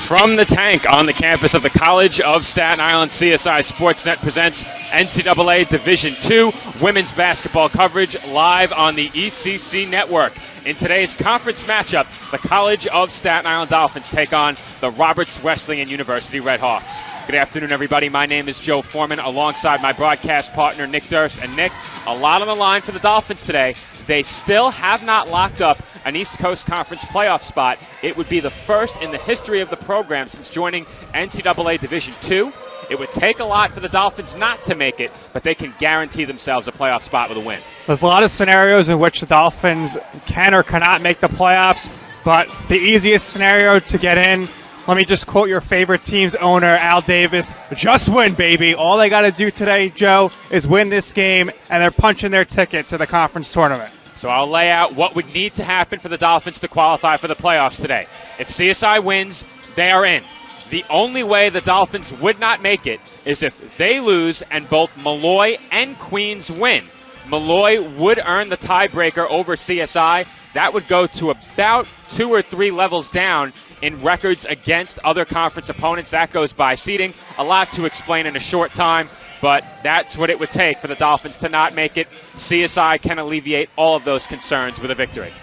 From the tank on the campus of the College of Staten Island, CSI Sportsnet presents NCAA Division II women's basketball coverage live on the ECC network. In today's conference matchup, the College of Staten Island Dolphins take on the Roberts Wesleyan University Redhawks. Good afternoon, everybody. My name is Joe Foreman, alongside my broadcast partner, Nick Durst. And Nick, a lot on the line for the Dolphins today. They still have not locked up an East Coast Conference playoff spot. It would be the first in the history of the program since joining NCAA Division II. It would take a lot for the Dolphins not to make it, but they can guarantee themselves a playoff spot with a win. There's a lot of scenarios in which the Dolphins can or cannot make the playoffs, but the easiest scenario to get in, let me just quote your favorite team's owner, Al Davis, just win, baby. All they got to do today, Joe, is win this game, and they're punching their ticket to the conference tournament. So I'll lay out what would need to happen for the Dolphins to qualify for the playoffs today. If CSI wins, they are in. The only way the Dolphins would not make it is if they lose and both Malloy and Queens win. Malloy would earn the tiebreaker over CSI. That would go to about 2 or 3 levels down in records against other conference opponents. That goes by seeding. A lot to explain in a short time, but that's what it would take for the Dolphins to not make it. CSI can alleviate all of those concerns with a victory.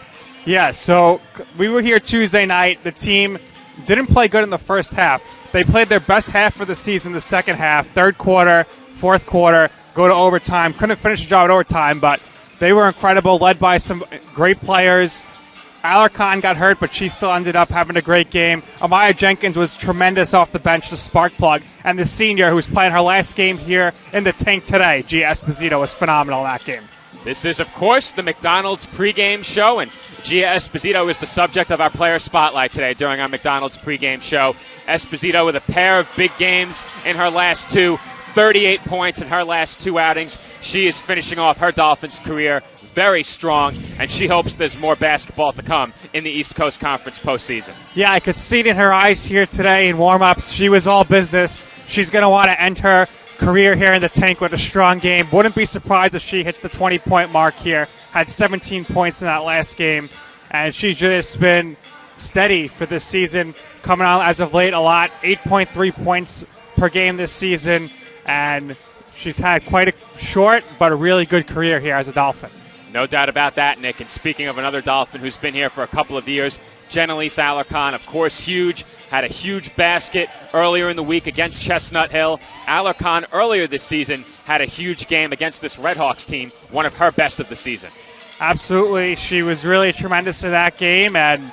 Yeah, so we were here Tuesday night. The team didn't play good in the first half. They played their best half of the season the second half, third quarter, fourth quarter, go to overtime. Couldn't finish the job at overtime, but they were incredible, led by some great players. Alarcon got hurt, but she still ended up having a great game. Amaya Jenkins was tremendous off the bench, the spark plug. And the senior, who's playing her last game here in the tank today, Gia Esposito, was phenomenal in that game. This is, of course, the McDonald's pregame show, and Gia Esposito is the subject of our player spotlight today during our McDonald's pregame show. Esposito with a pair of big games in her last two, 38 points in her last 2 outings. She is finishing off her Dolphins career very strong, and she hopes there's more basketball to come in the East Coast Conference postseason. Yeah, I could see it in her eyes here today in warm-ups. She was all business. She's going to want to end her career here in the tank with a strong game. Wouldn't be surprised if she hits the 20-point mark here. Had 17 points in that last game, and she's just been steady for this season. Coming on as of late a lot, 8.3 points per game this season, and she's had quite a short but a really good career here as a Dolphin. No doubt about that, Nick. And speaking of another Dolphin who's been here for a couple of years, Jenelise Alarcon, of course, huge. Had a huge basket earlier in the week against Chestnut Hill. Alarcon earlier this season had a huge game against this Redhawks team, one of her best of the season. Absolutely. She was really tremendous in that game, and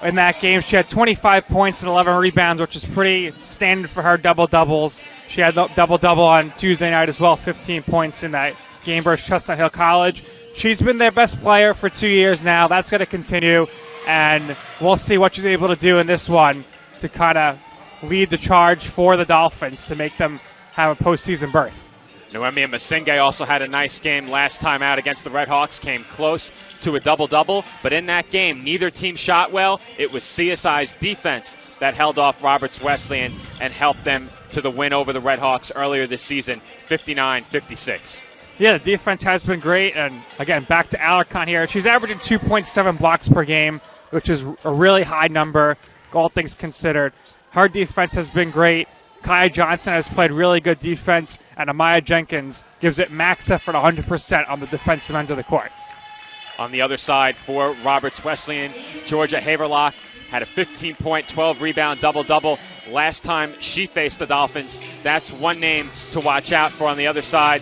in that game she had 25 points and 11 rebounds, which is pretty standard for her double-doubles. She had a double-double on Tuesday night as well, 15 points in that game versus Chestnut Hill College. She's been their best player for 2 years now. That's going to continue, and we'll see what she's able to do in this one to kind of lead the charge for the Dolphins to make them have a postseason berth. Noemi Masinghe also had a nice game last time out against the Redhawks, came close to a double-double, but in that game, neither team shot well. It was CSI's defense that held off Roberts Wesleyan and helped them to the win over the Redhawks earlier this season, 59-56. Yeah, the defense has been great, and again, back to Alarcon here. She's averaging 2.7 blocks per game, which is a really high number, all things considered. Her defense has been great. Kaya Johnson has played really good defense, and Amaya Jenkins gives it max effort 100% on the defensive end of the court. On the other side for Roberts Wesleyan, Georgia Haverlock had a 15-point, 12-rebound double-double last time she faced the Dolphins. That's one name to watch out for on the other side.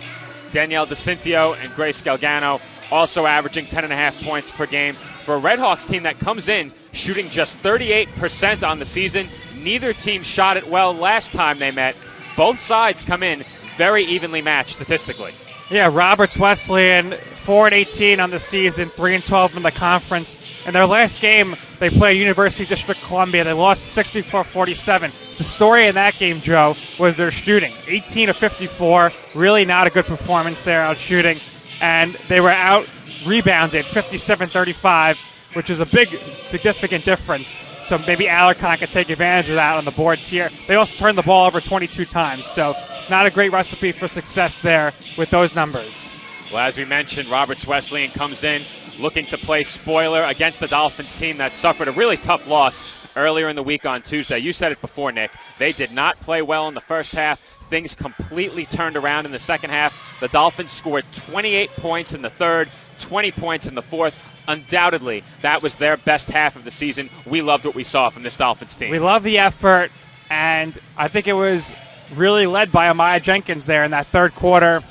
Danielle DeCintio and Grace Galgano also averaging 10.5 points per game. For a Redhawks team that comes in shooting just 38% on the season, neither team shot it well last time they met. Both sides come in very evenly matched statistically. Yeah, Roberts Wesleyan, 4-18 on the season, 3-12 in the conference. In their last game, they played University of District Columbia. They lost 64-47. The story in that game, Joe, was their shooting. 18-54, really not a good performance there out shooting. And they were out rebounded 57-35, which is a big, significant difference. So maybe Alarcon could take advantage of that on the boards here. They also turned the ball over 22 times, so not a great recipe for success there with those numbers. Well, as we mentioned, Roberts Wesleyan comes in looking to play spoiler against the Dolphins team that suffered a really tough loss earlier in the week on Tuesday. You said it before, Nick. They did not play well in the first half. Things completely turned around in the second half. The Dolphins scored 28 points in the third, 20 points in the fourth. Undoubtedly, that was their best half of the season. We loved what we saw from this Dolphins team. We love the effort, and I think it was really led by Amaya Jenkins there in that third quarter.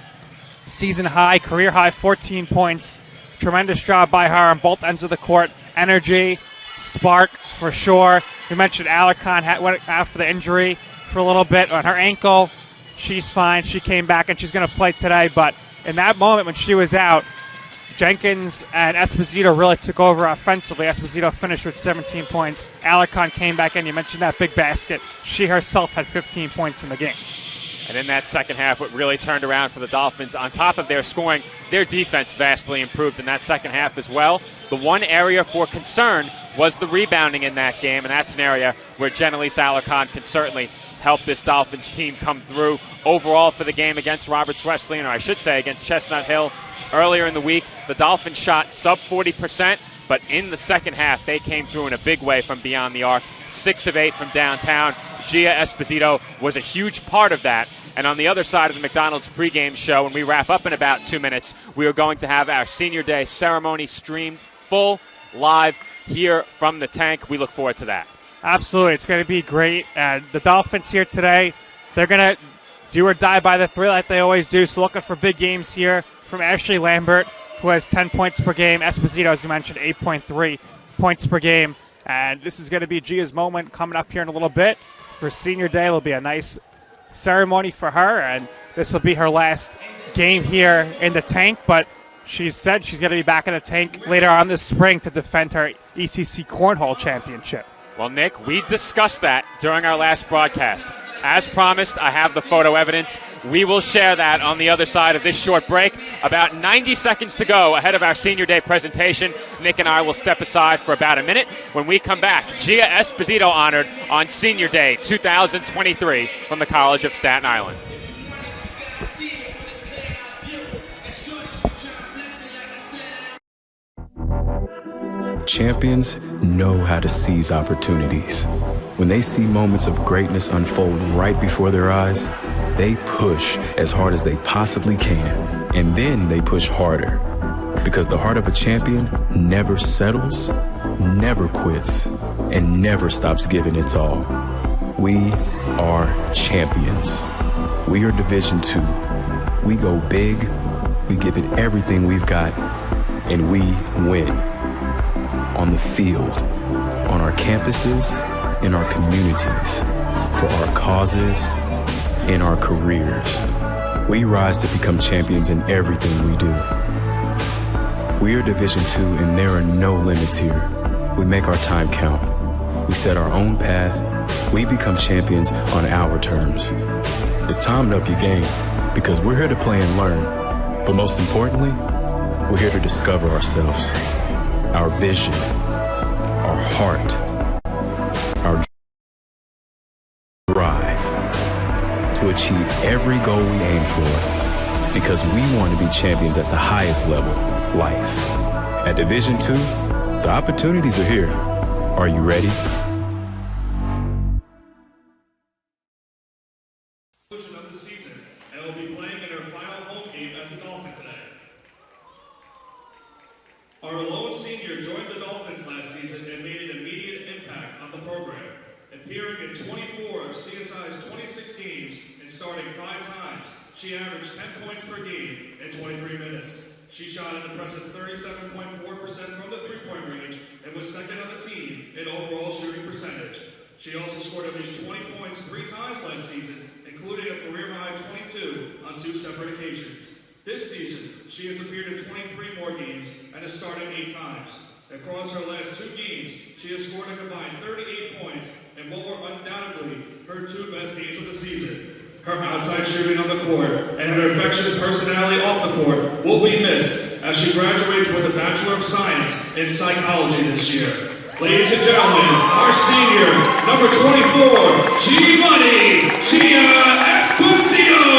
Season high, career high, 14 points. Tremendous job by her on both ends of the court. Energy, spark for sure. We mentioned Alarcon went out for the injury for a little bit on her ankle. She's fine. She came back, and she's going to play today. But in that moment when she was out, Jenkins and Esposito really took over offensively. Esposito finished with 17 points. Alarcon came back in. You mentioned that big basket. She herself had 15 points in the game. And in that second half, what really turned around for the Dolphins, on top of their scoring, their defense vastly improved in that second half as well. The one area for concern was the rebounding in that game, and that's an area where Jenelise Alarcon can certainly help this Dolphins team come through. Overall for the game against Roberts Wesleyan, or I should say against Chestnut Hill, earlier in the week, the Dolphins shot sub 40%, but in the second half, they came through in a big way from beyond the arc. 6 of 8 from downtown. Gia Esposito was a huge part of that. And on the other side of the McDonald's pregame show, when we wrap up in about 2 minutes, we are going to have our Senior Day ceremony streamed full, live, here from the tank. We look forward to that. Absolutely. It's going to be great. And the Dolphins here today, they're going to do or die by the three like they always do. So looking for big games here from Ashley Lambert, who has 10 points per game. Esposito, as you mentioned, 8.3 points per game. And this is going to be Gia's moment coming up here in a little bit. For Senior Day, it'll be a nice ceremony for her, and this will be her last game here in the tank. But she said she's going to be back in the tank later on this spring to defend her ECC Cornhole Championship. Well, Nick, we discussed that during our last broadcast. As promised, I have the photo evidence. We will share that on the other side of this short break. About 90 seconds to go ahead of our Senior Day presentation. Nick and I will step aside for about a minute. When we come back, Gia Esposito honored on Senior Day 2023 from the College of Staten Island. Champions know how to seize opportunities. When they see moments of greatness unfold right before their eyes, they push as hard as they possibly can. And then they push harder. Because the heart of a champion never settles, never quits, and never stops giving its all. We are champions. We are Division II. We go big, we give it everything we've got, and we win. On the field, on our campuses, in our communities, for our causes, in our careers. We rise to become champions in everything we do. We are Division II, and there are no limits here. We make our time count. We set our own path. We become champions on our terms. It's time to up your game, because we're here to play and learn. But most importantly, we're here to discover ourselves, our vision, our heart, our drive to achieve every goal we aim for, because we want to be champions at the highest level, life. At Division II, the opportunities are here. Are you ready? Of the season, and will be playing in her final home game as a Dolphin today. Our lone senior joined the Dolphins last season and made an immediate impact on the program, appearing in 24 of CSI's 26 games and starting 5 times. She averaged 10 points per game in 23 minutes. She shot an impressive 37.4% from the three-point range and was second on the team in overall shooting percentage. She also scored at least 20 points 3 times last season, including a career-high 22 on 2 separate occasions. This season, she has appeared in 23 more games and has started 8 times. Across her last 2 games, she has scored a combined 38 points in what were undoubtedly her 2 best games of the season. Her outside shooting on the court and her infectious personality off the court will be missed as she graduates with a Bachelor of Science in Psychology this year. Ladies and gentlemen, our senior, number 24, Gia Esposito.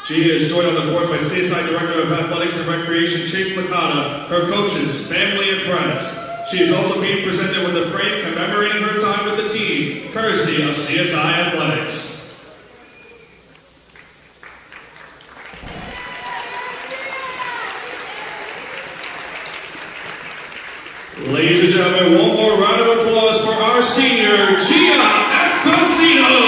She is joined on the court by Stateside Director of Athletics and Recreation, Chase Licata, her coaches, family, and friends. She is also being presented with a frame commemorating her time with the team, courtesy of CSI Athletics. Ladies and gentlemen, one more round of applause for our senior, Gia Esposito!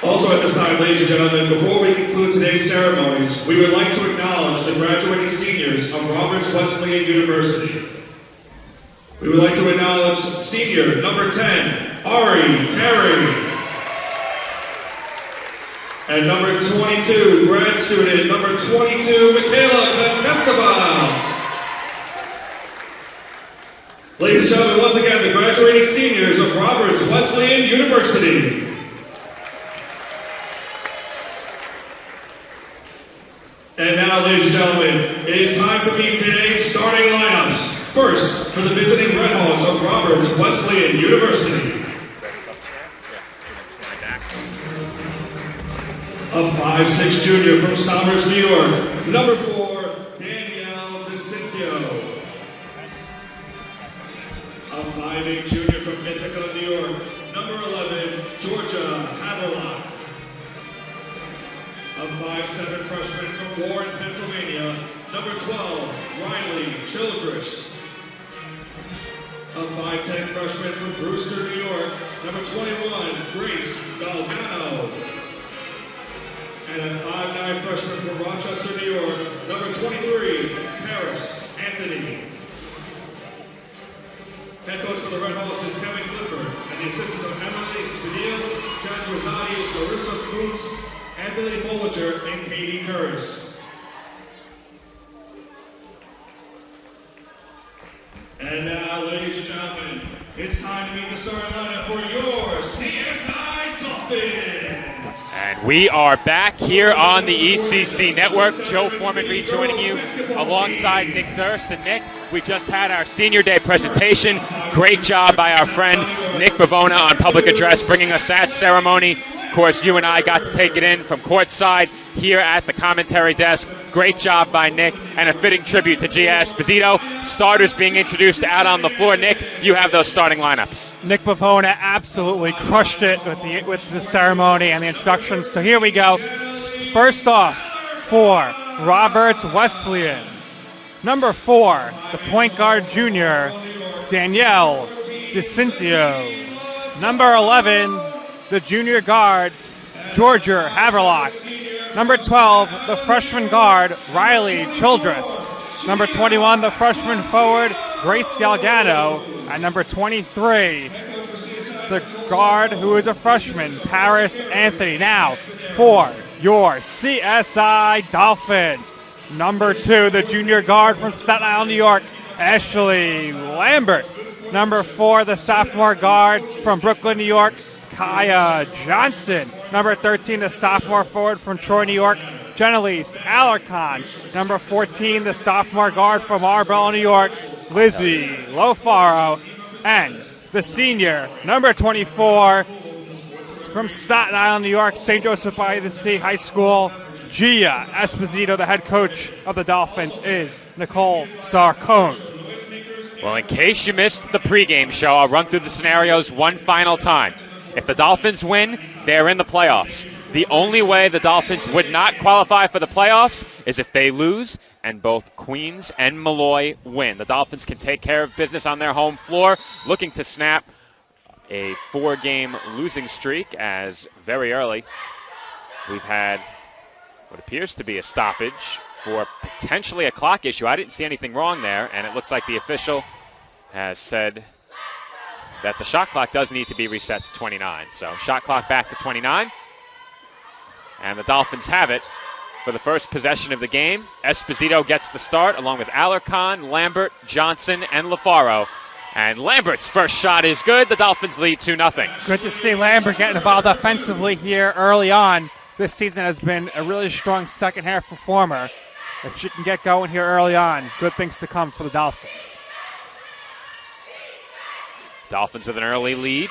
Also at this time, ladies and gentlemen, before we conclude today's ceremonies, we would like to acknowledge the graduating seniors of Roberts Wesleyan University. We would like to acknowledge senior number 10, Ari Carey. And number 22, grad student number 22, Michaela Contestaba. Ladies and gentlemen, once again, the graduating seniors of Roberts Wesleyan University. And now, ladies and gentlemen, it is time to meet today's starting lineups. First, for the visiting Redhawks of Roberts Wesleyan University. A 5'6" junior from Somers, New York, number 4, Danielle DeCintio. A 5'8" junior from Ithaca, New York, number 11, Georgia Haverlock. A 5'7" freshman from Warren, Pennsylvania, number 12, Riley Childress. A 5'10" freshman from Brewster, New York, number 21, Grace Galvano. And a 5'9" freshman from Rochester, New York, number 23, Paris Anthony. Head coach for the Red Hawks is Kevin Clifford, and the assistants of Emily Spadil, Jack Rosati, Larissa Boots, Anthony Bollinger, and Katie Curris. And now, ladies and gentlemen, it's time to meet the starting lineup for your CSI Dolphins. And we are back here on the ECC Network. Joe Foreman rejoining you alongside Nick Durst. And Nick, we just had our Senior Day presentation. Great job by our friend Nick Bavona on public address, bringing us that ceremony. Of course, you and I got to take it in from courtside here at the commentary desk. Great job by Nick, and a fitting tribute to Gia Esposito. Starters being introduced out on the floor. Nick, you have those starting lineups. Nick Bavona absolutely crushed it with the ceremony and the introductions. So here we go. First off, for Roberts Wesleyan, number 4, the point guard junior, Danielle DeCintio. Number 11, the junior guard, Georgia Haverlock. Number 12, the freshman guard, Riley Childress. Number 21, the freshman forward, Grace Galgano. And number 23, the guard who is a freshman, Paris Anthony. Now, for your CSI Dolphins, number 2, the junior guard from Staten Island, New York, Ashley Lambert. Number 4, the sophomore guard from Brooklyn, New York, Kaya Johnson. Number 13, the sophomore forward from Troy, New York, Jenelise Alarcon. Number 14, the sophomore guard from Arbella, New York, Lizzie Lofaro. And the senior, number 24, from Staten Island, New York, St. Joseph by the Sea High School, Gia Esposito. The head coach of the Dolphins is Nicole Sarcone. Well, in case you missed the pregame show, I'll run through the scenarios one final time. If the Dolphins win, they're in the playoffs. The only way the Dolphins would not qualify for the playoffs is if they lose and both Queens and Malloy win. The Dolphins can take care of business on their home floor, looking to snap a 4-game losing streak, as very early we've had what appears to be a stoppage for potentially a clock issue. I didn't see anything wrong there, and it looks like the official has said that the shot clock does need to be reset to 29. So shot clock back to 29. And the Dolphins have it for the first possession of the game. Esposito gets the start along with Alarcon, Lambert, Johnson, and Lafaro. And Lambert's first shot is good. The Dolphins lead 2-0. Good to see Lambert getting involved offensively here early on. This season has been a really strong second-half performer. If she can get going here early on, good things to come for the Dolphins. Dolphins with an early lead.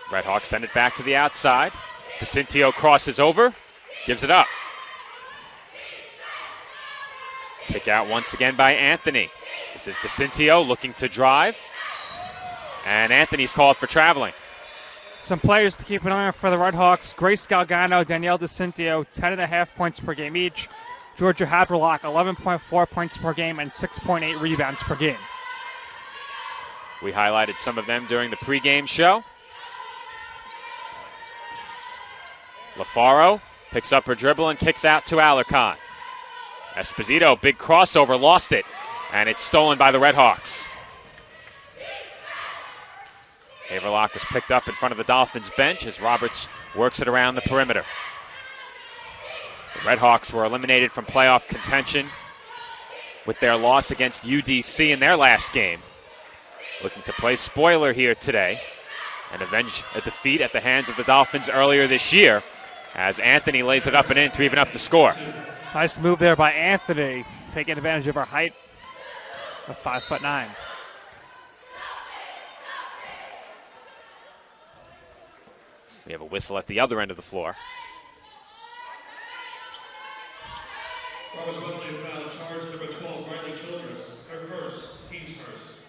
Redhawks send it back to the outside. DeCintio crosses over, gives it up. Kick out once again by Anthony. This is DeCintio looking to drive. And Anthony's called for traveling. Some players to keep an eye on for the Redhawks. Grace Galgano, Danielle DeCintio, 10.5 points per game each. Georgia Haverlock, 11.4 points per game and 6.8 rebounds per game. We highlighted some of them during the pregame show. LaFaro picks up her dribble and kicks out to Alarcon. Esposito, big crossover, lost it, and it's stolen by the Redhawks. Haverlock was picked up in front of the Dolphins bench as Roberts works it around the perimeter. The Redhawks were eliminated from playoff contention with their loss against UDC in their last game. Looking to play spoiler here today and avenge a defeat at the hands of the Dolphins earlier this year as Anthony lays it up and in to even up the score. Nice move there by Anthony, taking advantage of her height of 5'9". We have a whistle at the other end of the floor. Roberts Wesleyan foul, charge number 12, Riley Childress. Her first, team's first.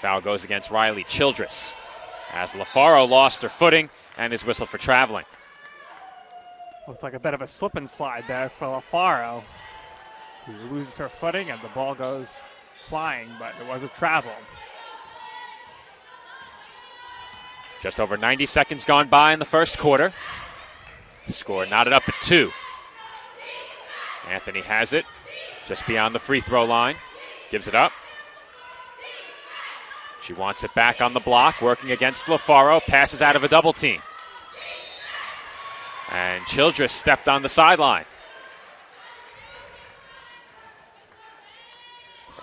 Foul goes against Riley Childress as LaFaro lost her footing and is whistled for traveling. Looks like a bit of a slip and slide there for LaFaro, who loses her footing and the ball goes flying, but it was a travel. Just over 90 seconds gone by in the first quarter. Score knotted up at 2. Anthony has it just beyond the free throw line. Gives it up. She wants it back on the block, working against LaFaro. Passes out of a double team. And Childress stepped on the sideline.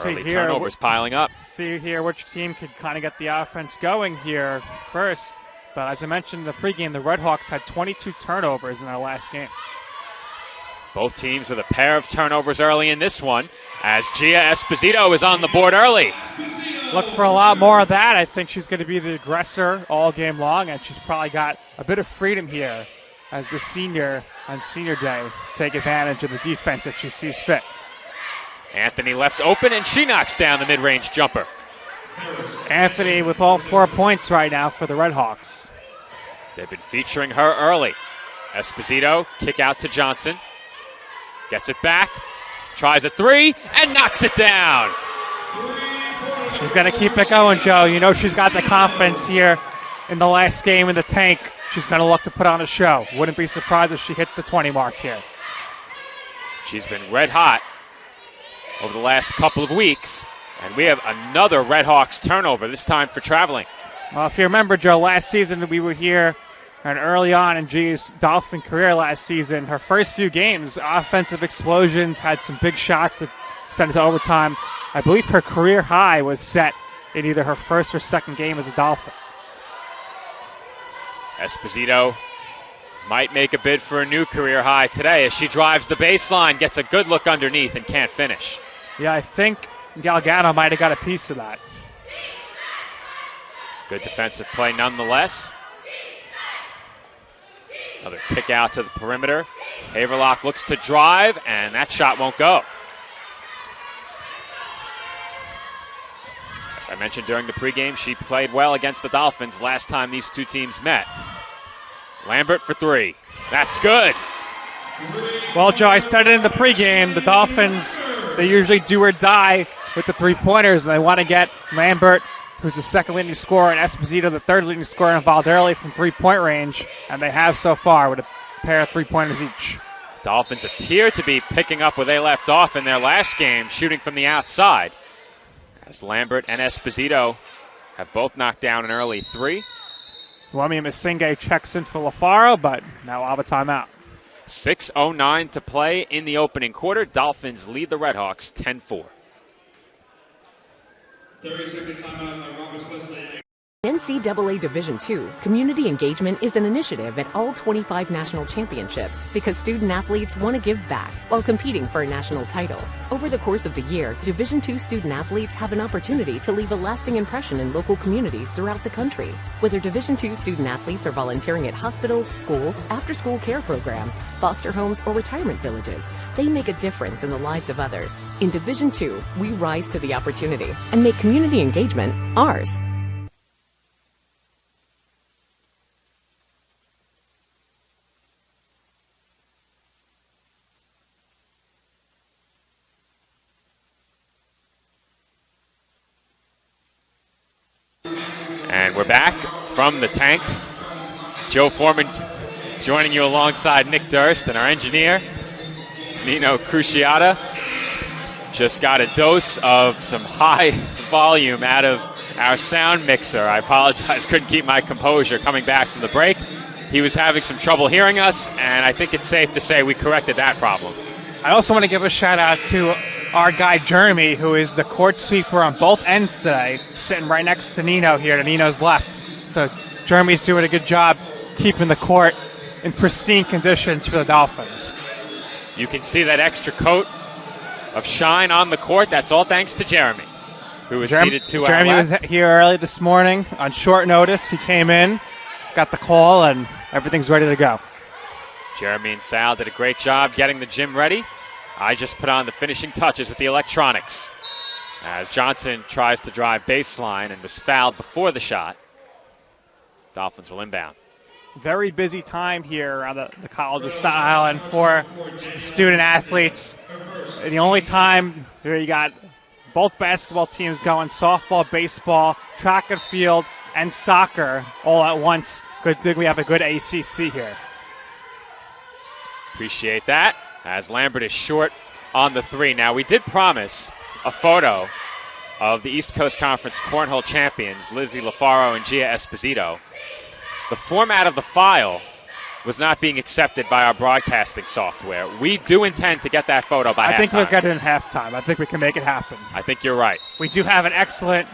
Early turnovers piling up. See here which team could kind of get the offense going here first. But as I mentioned in the pregame, the Redhawks had 22 turnovers in their last game. Both teams with a pair of turnovers early in this one as Gia Esposito is on the board early. Look for a lot more of that. I think she's going to be the aggressor all game long, and she's probably got a bit of freedom here as the senior on senior day to take advantage of the defense if she sees fit. Anthony left open, and she knocks down the mid-range jumper. Anthony with all 4 points right now for the Redhawks. They've been featuring her early. Esposito, kick out to Johnson. Gets it back, tries a three, and knocks it down. She's going to keep it going, Joe. You know she's got the confidence here in the last game in the tank. She's going to look to put on a show. Wouldn't be surprised if she hits the 20 mark here. She's been red hot over the last couple of weeks. And we have another Redhawks turnover, this time for traveling. Well, if you remember, Joe, last season we were here and early on in G's Dolphin career last season. Her first few games, offensive explosions, had some big shots that sent it to overtime. I believe her career high was set in either her first or second game as a Dolphin. Esposito Might make a bid for a new career high today as she drives the baseline, gets a good look underneath, and can't finish. Yeah, I think Galgano might have got a piece of that. Good defensive play nonetheless. Another kick out to the perimeter. Haverlock looks to drive, and that shot won't go. As I mentioned during the pregame, she played well against the Dolphins last time these two teams met. Lambert for three. That's good. Well, Joe, I said it in the pregame. The Dolphins, they usually do or die with the three-pointers, and they want to get Lambert, who's the second leading scorer, and Esposito, the third leading scorer, involved early from three-point range, and they have so far with a pair of three-pointers each. Dolphins appear to be picking up where they left off in their last game, shooting from the outside, as Lambert and Esposito have both knocked down an early three. Wami Masinge checks in for LaFaro, but now we'll have a timeout. 6:09 to play in the opening quarter. Dolphins lead the Redhawks 10-4. 30-second timeout by Roberts Wesleyan. NCAA Division II, community engagement is an initiative at all 25 national championships because student-athletes want to give back while competing for a national title. Over the course of the year, Division II student-athletes have an opportunity to leave a lasting impression in local communities throughout the country. Whether Division II student-athletes are volunteering at hospitals, schools, after-school care programs, foster homes, or retirement villages, they make a difference in the lives of others. In Division II, we rise to the opportunity and make community engagement ours. And we're back from the tank. Joe Foreman joining you alongside Nick Durst and our engineer, Nino Cruciata. Just got a dose of some high volume out of our sound mixer. I apologize, couldn't keep my composure coming back from the break. He was having some trouble hearing us, and I think it's safe to say we corrected that problem. I also want to give a shout out to our guy Jeremy, who is the court sweeper on both ends today, sitting right next to Nino here, to Nino's left. So Jeremy's doing a good job keeping the court in pristine conditions for the Dolphins. You can see that extra coat of shine on the court. That's all thanks to Jeremy, who was seated to our left. Jeremy was here early this morning on short notice. He came in, got the call, and everything's ready to go. Jeremy and Sal did a great job getting the gym ready. I just put on the finishing touches with the electronics. As Johnson tries to drive baseline and was fouled before the shot, Dolphins will inbound. Very busy time here on the College of Staten Island for student athletes. The only time here you got both basketball teams going, softball, baseball, track and field, and soccer all at once. Good thing we have a good ACC here. Appreciate that. As Lambert is short on the three. Now, we did promise a photo of the East Coast Conference Cornhole champions, Lizzie LaFaro and Gia Esposito. The format of the file was not being accepted by our broadcasting software. We do intend to get that photo by halftime. I think we'll get it in halftime. I think we can make it happen. I think you're right. We do have an excellent,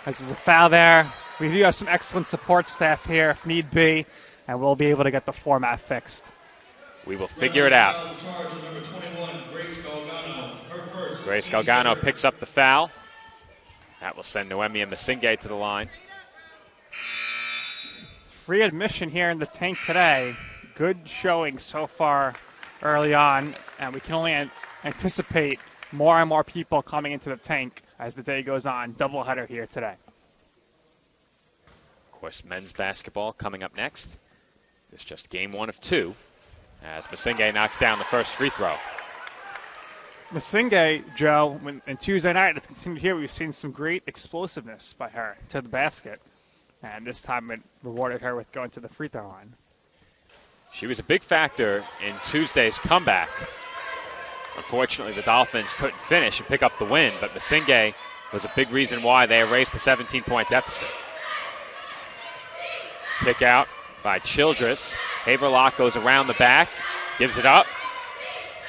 this is a foul there. We do have some excellent support staff here if need be, and we'll be able to get the format fixed. We will figure it out. Grace Galgano picks up the foul. That will send Noemi and Masinge to the line. Free admission here in the tank today. Good showing so far early on, and we can only anticipate more and more people coming into the tank as the day goes on. Doubleheader here today. Of course, men's basketball coming up next. It's just game 1 of 2. As Masinge knocks down the first free throw. Masinge, Joe, in Tuesday night, it's continued here. We've seen some great explosiveness by her to the basket. And this time it rewarded her with going to the free throw line. She was a big factor in Tuesday's comeback. Unfortunately, the Dolphins couldn't finish and pick up the win, but Masinge was a big reason why they erased the 17-point deficit. Kick out by Childress. Haverlock goes around the back, gives it up.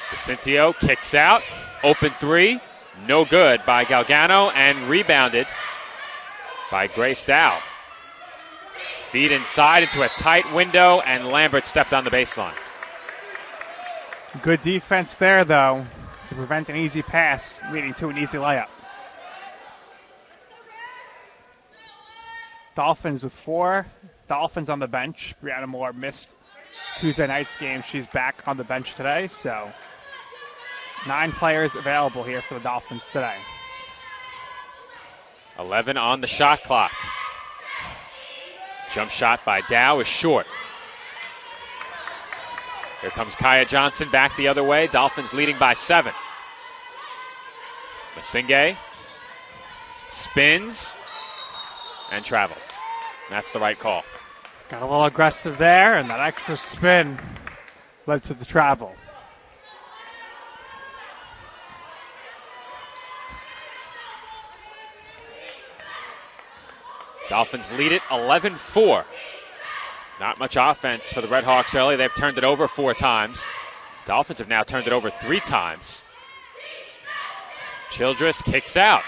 DeCintio kicks out. Open three. No good by Galgano and rebounded by Grace Dow. Feed inside into a tight window, and Lambert stepped on the baseline. Good defense there, though, to prevent an easy pass leading to an easy layup. Dolphins with 4 Dolphins on the bench. Brianna Moore missed Tuesday night's game. She's back on the bench today, so 9 players available here for the Dolphins today. 11 on the shot clock. Jump shot by Dow is short. Here comes Kaya Johnson back the other way. Dolphins leading by 7. Masinge spins and travels. That's the right call. Got a little aggressive there, and that extra spin led to the travel. Dolphins lead it 11-4. Not much offense for the Red Hawks early. They've turned it over 4 times. Dolphins have now turned it over 3 times. Childress kicks out.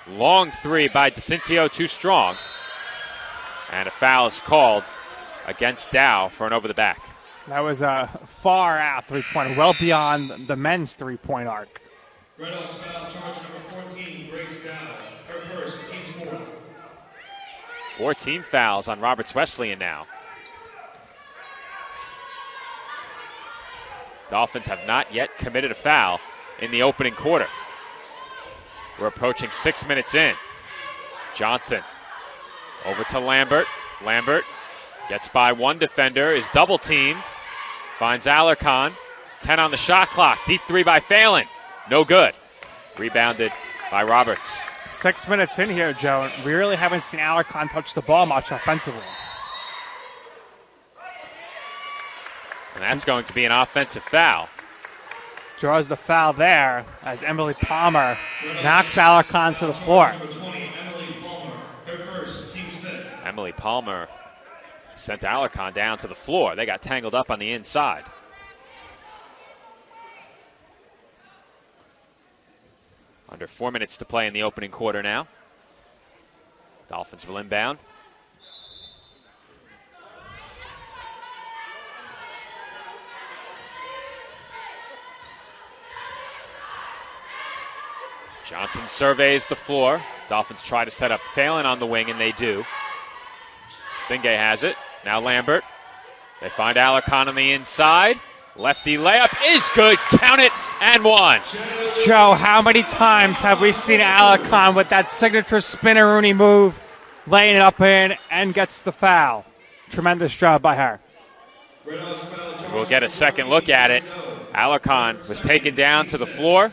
Long three by DeCintio, too strong. And a foul is called against Dow for an over the back. That was a far out three-pointer, well beyond the men's three-point arc. Red Hawks foul, charge number 14, Grace Dow. Her first, team's 4. 14 fouls on Roberts Wesleyan now. Dolphins have not yet committed a foul in the opening quarter. We're approaching 6 minutes in. Johnson over to Lambert. Lambert gets by one defender, is double teamed, finds Alarcon. 10 on the shot clock. Deep three by Phelan. No good. Rebounded by Roberts. 6 minutes in here, Joe. We really haven't seen Alarcon touch the ball much offensively. And that's going to be an offensive foul. Draws the foul there as Emily Palmer knocks Alarcon to the floor. Emily Palmer sent Alarcon down to the floor. They got tangled up on the inside. Under 4 minutes to play in the opening quarter now. Dolphins will inbound. Johnson surveys the floor. Dolphins try to set up Phelan on the wing, and they do. Singe has it. Now Lambert. They find Alarcon on the inside. Lefty layup is good. Count it, and one. Joe, how many times have we seen Alarcon with that signature spinneroonie move, laying it up in, and gets the foul? Tremendous job by her. We'll get a second look at it. Alarcon was taken down to the floor,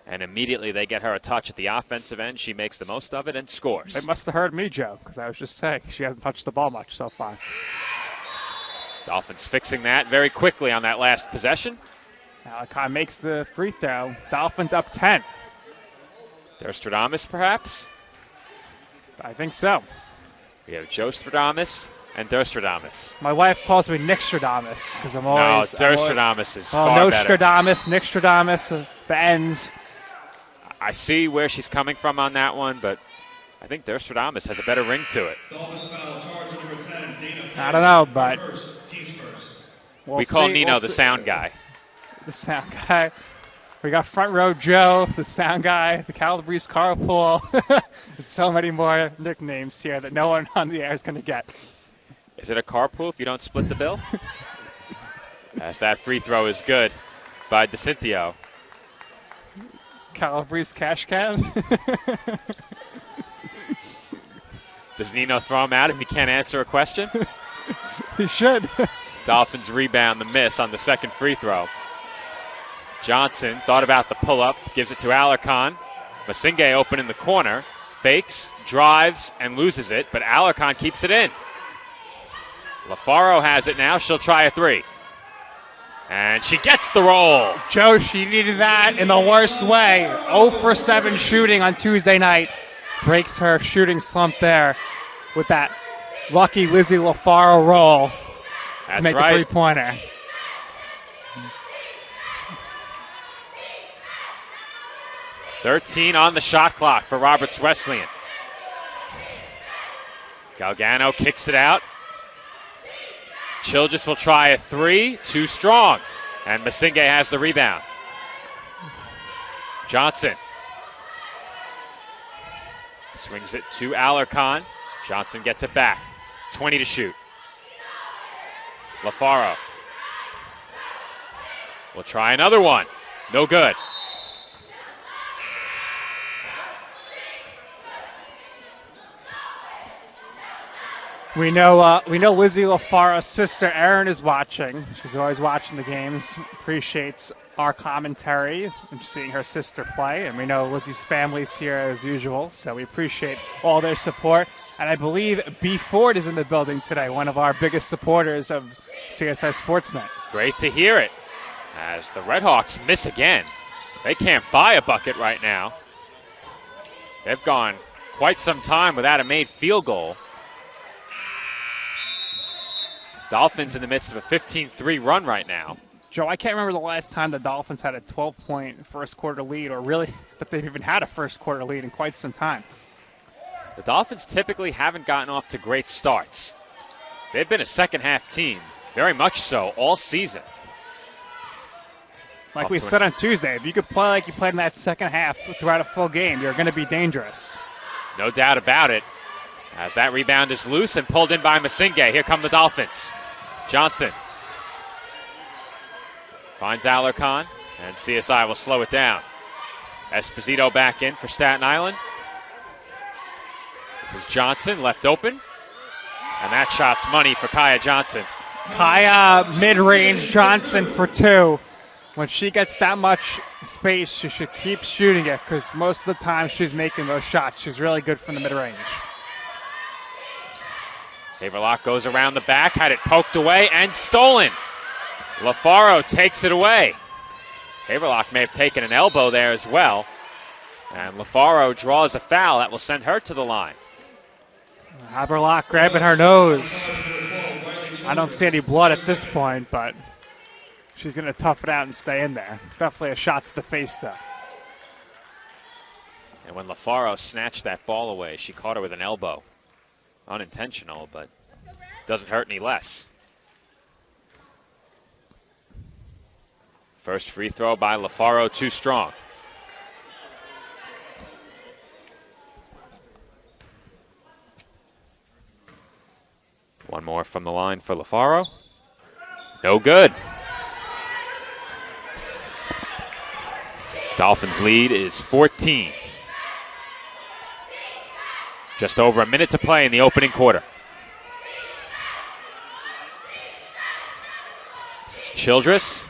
and immediately they get her a touch at the offensive end. She makes the most of it and scores. They must have heard me, Joe, because I was just saying she hasn't touched the ball much so far. Dolphins fixing that very quickly on that last possession. Alarcon makes the free throw. Dolphins up 10. Durstradamus, perhaps? I think so. We have Joe Stradamus and Durstradamus. My wife calls me Nickstradamus because I'm always... No, Durstradamus is far no better. Nostradamus, Nickstradamus, the ends. I see where she's coming from on that one, but I think Durstradamus has a better ring to it. I don't know, but... We call Nino the sound guy. The sound guy. We got Front Row Joe, the sound guy, the Calabrese Carpool. And so many more nicknames here that no one on the air is going to get. Is it a carpool if you don't split the bill? As that free throw is good by DeCintio. Calabrese Cash Cab. Does Nino throw him out if he can't answer a question? He should. Dolphins rebound the miss on the second free throw. Johnson thought about the pull-up, gives it to Alarcon. Masinge open in the corner, fakes, drives, and loses it, but Alarcon keeps it in. LaFaro has it now. She'll try a three. And she gets the roll. Joe, she needed that in the worst way. 0 for 7 shooting on Tuesday night. Breaks her shooting slump there with that lucky Lizzie LaFaro roll to make the three-pointer. .13 on the shot clock for Roberts Wesleyan. Galgano kicks it out. Childress will try a three. Too strong. And Masinge has the rebound. Johnson swings it to Alarcon. Johnson gets it back. 20 to shoot. LaFaro will try another one. No good. We know Lizzie LaFaro's sister Erin is watching. She's always watching the games. Appreciates our commentary and seeing her sister play. And we know Lizzie's family's here as usual, so we appreciate all their support. And I believe B. Ford is in the building today, one of our biggest supporters of CSI Sportsnet. Great to hear it. As the Red Hawks miss again. They can't buy a bucket right now. They've gone quite some time without a made field goal. Dolphins in the midst of a 15-3 run right now. Joe, I can't remember the last time the Dolphins had a 12-point first quarter lead, or really that they've even had a first quarter lead in quite some time. The Dolphins typically haven't gotten off to great starts. They've been a second-half team, very much so, all season. Like we said on Tuesday, if you could play like you played in that second half throughout a full game, you're going to be dangerous. No doubt about it. As that rebound is loose and pulled in by Masinge. Here come the Dolphins. Johnson finds Alarcon, and CSI will slow it down. Esposito back in for Staten Island. This is Johnson, left open. And that shot's money for Kaya Johnson. Kaya, mid-range, Johnson for 2. When she gets that much space, she should keep shooting it because most of the time she's making those shots. She's really good from the mid-range. Haverlock goes around the back, had it poked away and stolen. LaFaro takes it away. Haverlock may have taken an elbow there as well. And LaFaro draws a foul that will send her to the line. Haverlock grabbing her nose. I don't see any blood at this point, but she's going to tough it out and stay in there. Definitely a shot to the face, though. And when LaFaro snatched that ball away, she caught her with an elbow. Unintentional, but doesn't hurt any less. First free throw by LaFaro, too strong. One more from the line for LaFaro. No good. Dolphins lead is 14. Just over a minute to play in the opening quarter. This is Childress.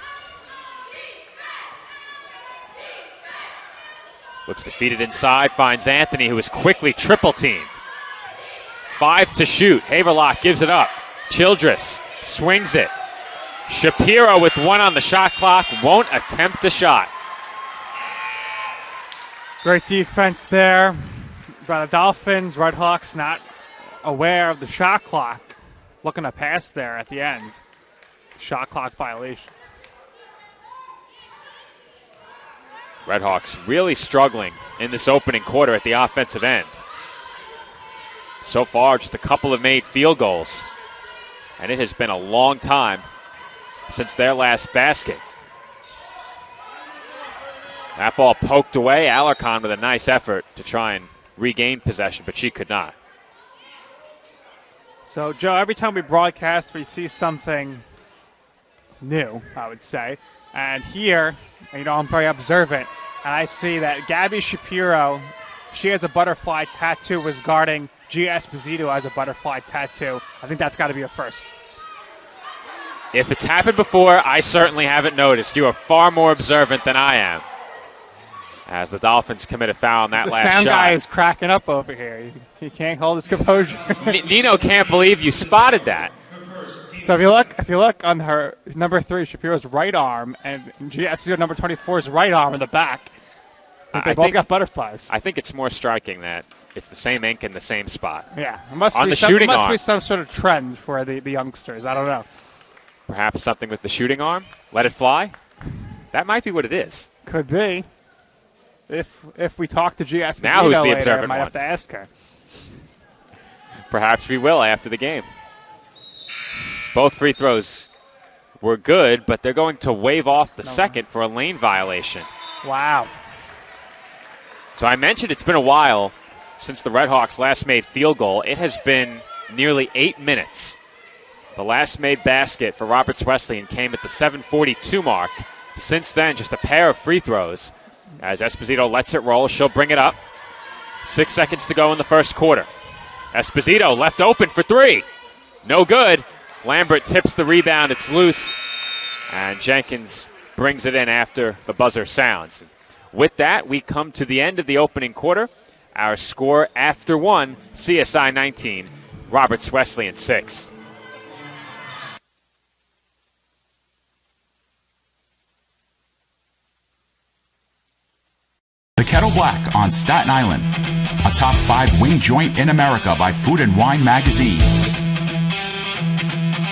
Looks defeated inside, finds Anthony, who is quickly triple-teamed. 5 to shoot. Haverlock gives it up. Childress swings it. Shapiro with 1 on the shot clock won't attempt the shot. Great defense there by the Dolphins. Red Hawks not aware of the shot clock. Looking to pass there at the end. Shot clock violation. Redhawks really struggling in this opening quarter at the offensive end. So far, just a couple of made field goals. And it has been a long time since their last basket. That ball poked away. Alarcon with a nice effort to try and regain possession, but she could not. So, Joe, every time we broadcast, we see something new, I would say. And here, I'm very observant, and I see that Gabby Shapiro, she has a butterfly tattoo, was guarding Gia Esposito as a butterfly tattoo. I think that's got to be a first. If it's happened before, I certainly haven't noticed. You are far more observant than I am. As the Dolphins commit a foul on that last shot. The sound guy is cracking up over here. He can't hold his composure. Nino can't believe you spotted that. So if you look on her number 3, Shapiro's right arm, and Gia Esposito number 24's right arm in the back, they both got butterflies. I think it's more striking that it's the same ink in the same spot. Yeah, it must be some sort of trend for the youngsters. I don't know. Perhaps something with the shooting arm. Let it fly. That might be what it is. Could be. If we talk to Gia Esposito now who's the later, observant I might one? have to ask her. Perhaps we will after the game. Both free throws were good, but they're going to wave off the second for a lane violation. Wow. So I mentioned it's been a while since the Redhawks last made field goal. It has been nearly 8 minutes. The last made basket for Roberts Wesleyan came at the 7:42 mark. Since then, just a pair of free throws. As Esposito lets it roll, she'll bring it up. 6 seconds to go in the first quarter. Esposito left open for 3. No good. Lambert tips the rebound. It's loose. And Jenkins brings it in after the buzzer sounds. With that, we come to the end of the opening quarter. Our score after 1, CSI 19, Roberts Wesleyan 6. The Kettle Black on Staten Island, a top 5 wing joint in America by Food and Wine magazine.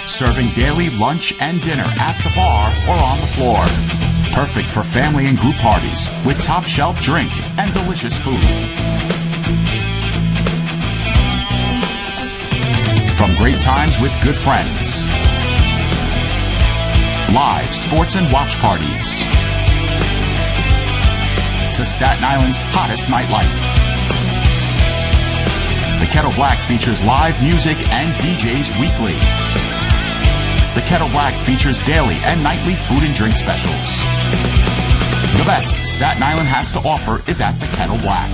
Serving daily lunch and dinner at the bar or on the floor. Perfect for family and group parties with top shelf drink and delicious food. great times with good friends. Live sports and watch parties. To Staten Island's hottest nightlife. The Kettle Black features live music and DJs weekly. The Kettle Black features daily and nightly food and drink specials. The best Staten Island has to offer is at the Kettle Black.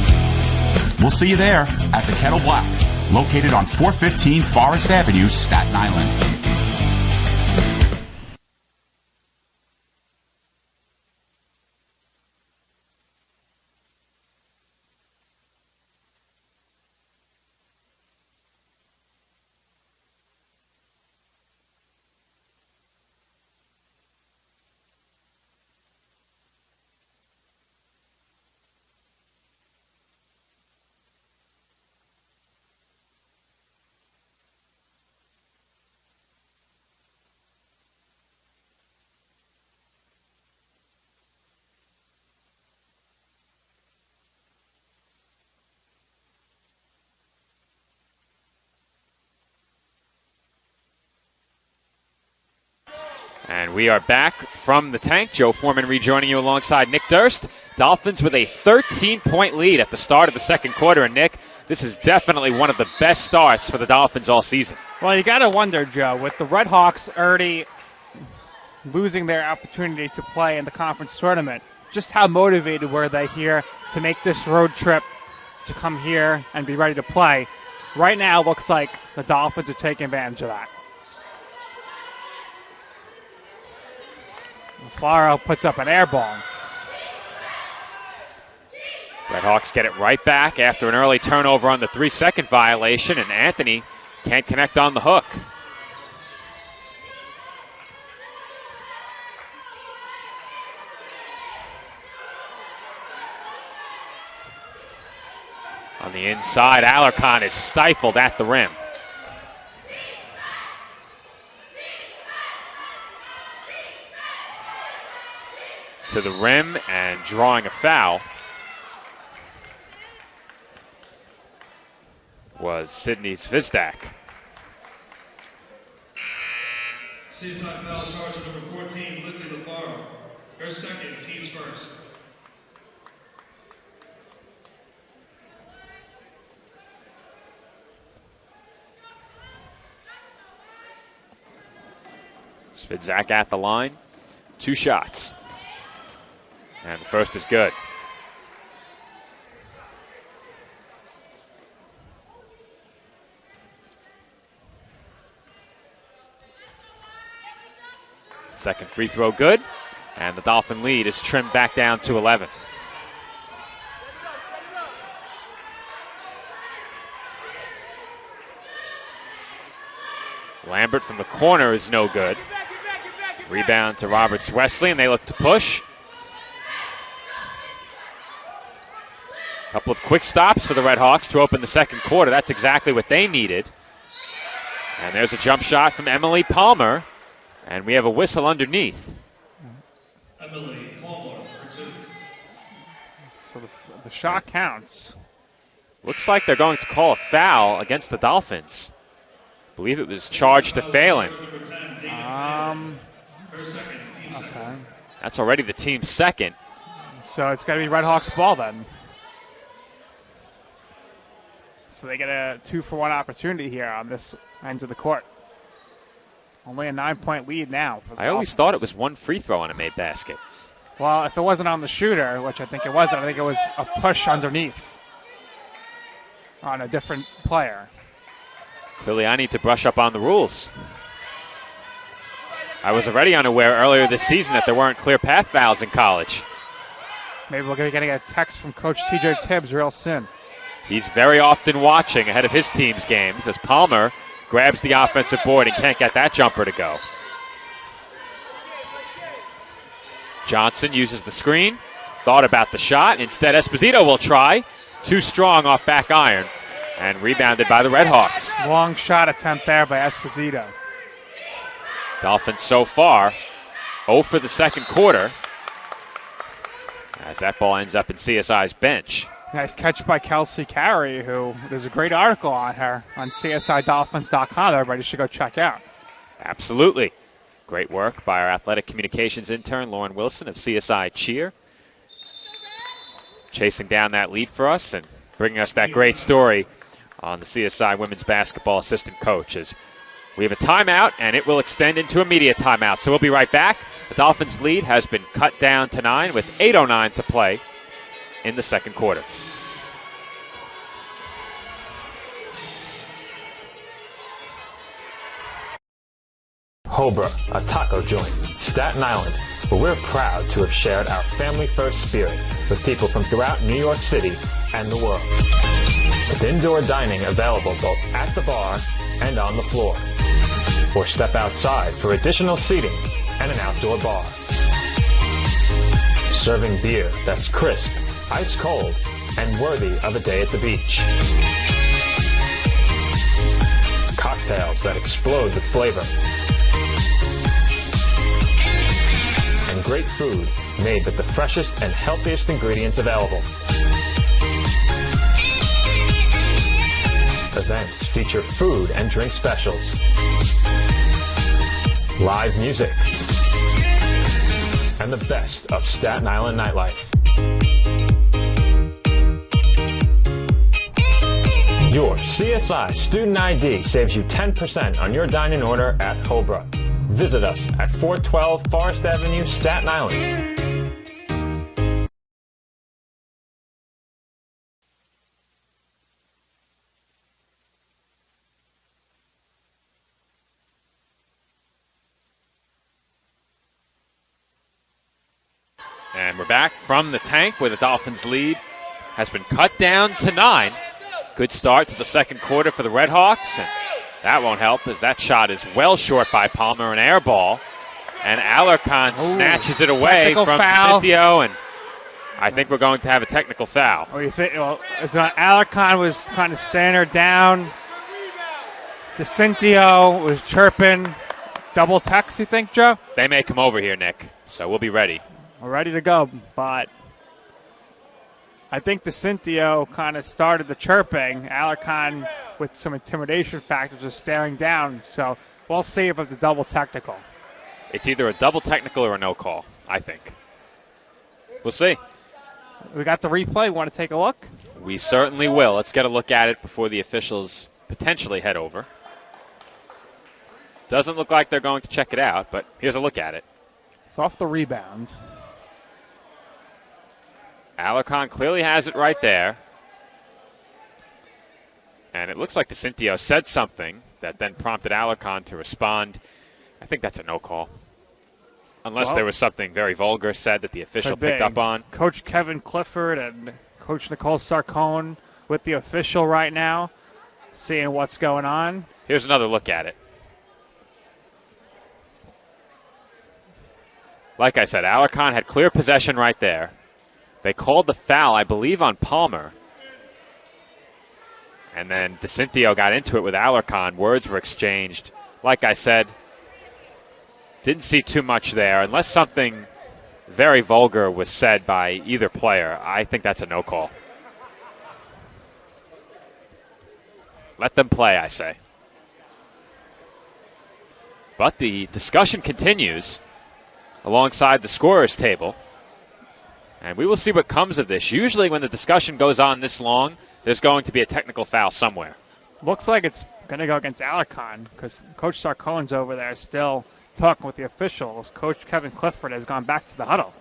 We'll see you there at the Kettle Black, located on 415 Forest Avenue, Staten Island. And we are back from the tank. Joe Foreman rejoining you alongside Nick Durst. Dolphins with a 13-point lead at the start of the second quarter. And, Nick, this is definitely one of the best starts for the Dolphins all season. Well, you got to wonder, Joe, with the Red Hawks already losing their opportunity to play in the conference tournament, just how motivated were they here to make this road trip to come here and be ready to play? Right now, it looks like the Dolphins are taking advantage of that. Flaro puts up an air ball. Redhawks get it right back after an early turnover on the 3-second violation, and Anthony can't connect on the hook. On the inside, Alarcon is stifled at the rim. To the rim and drawing a foul was Sidney Zvizdak. CSI foul charge number 14, Lizzie LaFaro. Her second, team's first. Zvizdak at the line, 2 shots. And the first is good. Second free throw good. And the Dolphin lead is trimmed back down to 11. Lambert from the corner is no good. Rebound to Roberts Wesleyan, and they look to push. Couple of quick stops for the Red Hawks to open the second quarter. That's exactly what they needed. And there's a jump shot from Emily Palmer. And we have a whistle underneath. Emily Palmer for 2. So the shot counts. Looks like they're going to call a foul against the Dolphins. I believe it was charged to Phelan. Okay. That's already the team's second. So it's got to be Red Hawks ball then. So they get a 2-for-1 opportunity here on this end of the court. Only a 9-point lead now. For the I always thought it was one free throw on a made basket. Well, if it wasn't on the shooter, which I think it wasn't, I think it was a push underneath on a different player. Clearly, I need to brush up on the rules. I was already unaware earlier this season that there weren't clear path fouls in college. Maybe we're getting a text from Coach TJ Tibbs real soon. He's very often watching ahead of his team's games as Palmer grabs the offensive board and can't get that jumper to go. Johnson uses the screen, thought about the shot. Instead, Esposito will try. Too strong off back iron and rebounded by the Red Hawks. Long shot attempt there by Esposito. Dolphins so far 0 for the second quarter as that ball ends up in CSI's bench. Nice catch by Kelsey Carey, who there's a great article on her on CSIDolphins.com that everybody should go check out. Absolutely. Great work by our athletic communications intern, Lauren Wilson of CSI Cheer. Chasing down that lead for us and bringing us that great story on the CSI women's basketball assistant coach. As we have a timeout, and it will extend into a media timeout. So we'll be right back. The Dolphins' lead has been cut down to 9 with 8:09 to play in the second quarter. Hobra, a taco joint, Staten Island, where we're proud to have shared our family-first spirit with people from throughout New York City and the world. With indoor dining available both at the bar and on the floor. Or step outside for additional seating and an outdoor bar. Serving beer that's crisp, ice cold, and worthy of a day at the beach. Cocktails that explode with flavor. And great food made with the freshest and healthiest ingredients available. Events feature food and drink specials. Live music. And the best of Staten Island nightlife. Your CSI Student ID saves you 10% on your dining order at Hobra. Visit us at 412 Forest Avenue, Staten Island. And we're back from the tank where the Dolphins' lead has been cut down to 9. Good start to the second quarter for the Redhawks. And that won't help as that shot is well short by Palmer, an air ball. And Alarcon snatches it away from DeCincio, and I think we're going to have a technical foul. Oh, you think? Well, Alarcon was kind of standing her down. DeCincio was chirping. Double text, you think, Joe? They may come over here, Nick, so we'll be ready. We're ready to go, but I think DeCincio kind of started the chirping. Alarcon, with some intimidation factors, is staring down. So we'll see if it's a double technical. It's either a double technical or a no call, I think. We'll see. We got the replay. Want to take a look? We certainly will. Let's get a look at it before the officials potentially head over. Doesn't look like they're going to check it out, but here's a look at it. It's off the rebound. Alarcon clearly has it right there. And it looks like DeCincio said something that then prompted Alarcon to respond. I think that's a no call. Unless there was something very vulgar said that the official picked up on. Coach Kevin Clifford and Coach Nicole Sarcone with the official right now, seeing what's going on. Here's another look at it. Like I said, Alarcon had clear possession right there. They called the foul, I believe, on Palmer. And then DeCincio got into it with Alarcon. Words were exchanged. Like I said, didn't see too much there. Unless something very vulgar was said by either player, I think that's a no call. Let them play, I say. But the discussion continues alongside the scorer's table. And we will see what comes of this. Usually when the discussion goes on this long, there's going to be a technical foul somewhere. Looks like it's going to go against Alarcon because Coach Sarcone's over there still talking with the officials. Coach Kevin Clifford has gone back to the huddle.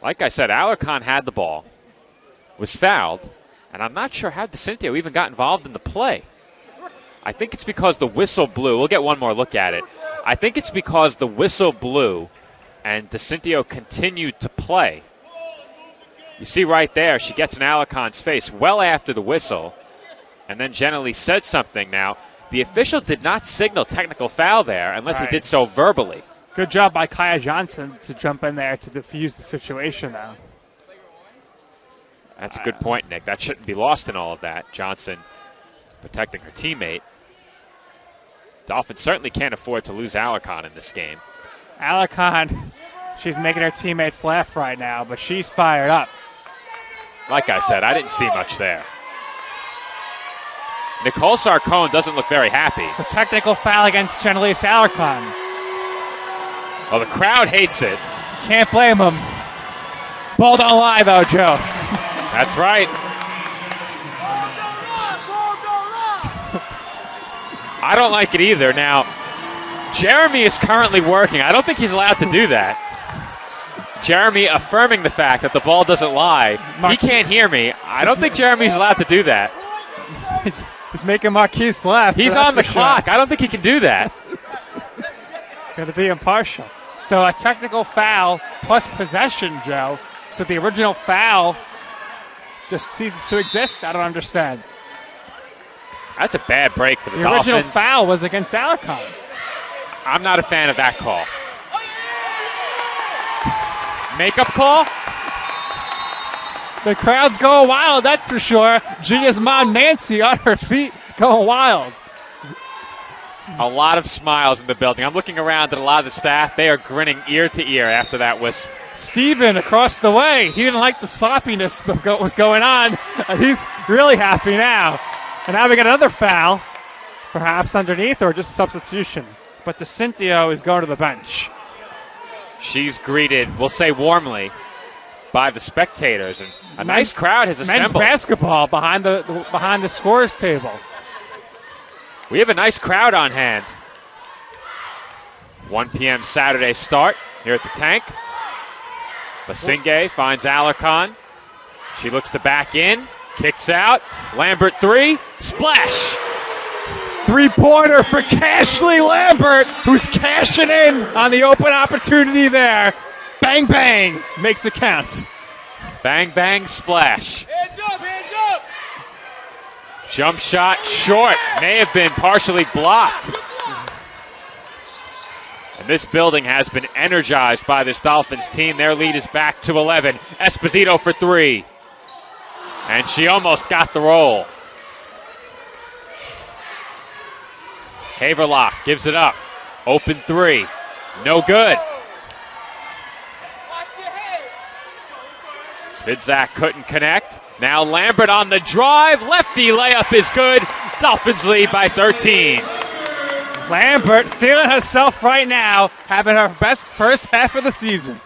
Like I said, Alarcon had the ball, was fouled, and I'm not sure how DeCincio even got involved in the play. I think it's because the whistle blew. We'll get one more look at it. I think it's because the whistle blew and DeCincio continued to play. You see right there, she gets in Alarcon's face well after the whistle and then generally said something. Now, the official did not signal technical foul there unless he did so verbally. Good job by Kaya Johnson to jump in there to defuse the situation now. That's a good point, Nick. That shouldn't be lost in all of that. Johnson protecting her teammate. Dolphins certainly can't afford to lose Alarcon in this game. Alarcon She's making her teammates laugh right now, but she's fired up. Like I said, I didn't see much there. Nicole Sarcone doesn't look very happy. So technical foul against Chenelise Alarcon. Well, the crowd hates it. Can't blame them. Ball don't lie, though, Joe. That's right. I don't like it either. Now, Jeremy is currently working. I don't think he's allowed to do that. Jeremy affirming the fact that the ball doesn't lie. He can't hear me. I don't think Jeremy's allowed to do that. He's making Marquise laugh. He's on the clock. I don't think he can do that. Got to be impartial. So a technical foul plus possession, Joe. So the original foul just ceases to exist? I don't understand. That's a bad break for the Dolphins. The original foul was against Alarcon. I'm not a fan of that call. Makeup call? The crowd's going wild, that's for sure. Gia's mom, Nancy, on her feet, going wild. A lot of smiles in the building. I'm looking around at a lot of the staff. They are grinning ear to ear after that whistle. Steven across the way, he didn't like the sloppiness of what was going on. And he's really happy now. And now we got another foul, perhaps underneath or just substitution. But DeCintio is going to the bench. She's greeted, we'll say warmly, by the spectators. And a nice crowd has assembled. Men's basketball behind the scorers table. We have a nice crowd on hand. 1 p.m. Saturday start here at the Tank. Basingay finds Alarcon. She looks to back in, kicks out. Lambert three, splash. Three-pointer for Cashley Lambert, who's cashing in on the open opportunity there. Bang, bang, makes it count. Bang, bang, splash. Hands up, hands up. Jump shot short, may have been partially blocked. And this building has been energized by this Dolphins team. Their lead is back to 11. Esposito for three. And she almost got the roll. Haverlock gives it up. Open three. No good. Svidzak couldn't connect. Now Lambert on the drive. Lefty layup is good. Dolphins lead by 13. Lambert feeling herself right now, having her best first half of the season.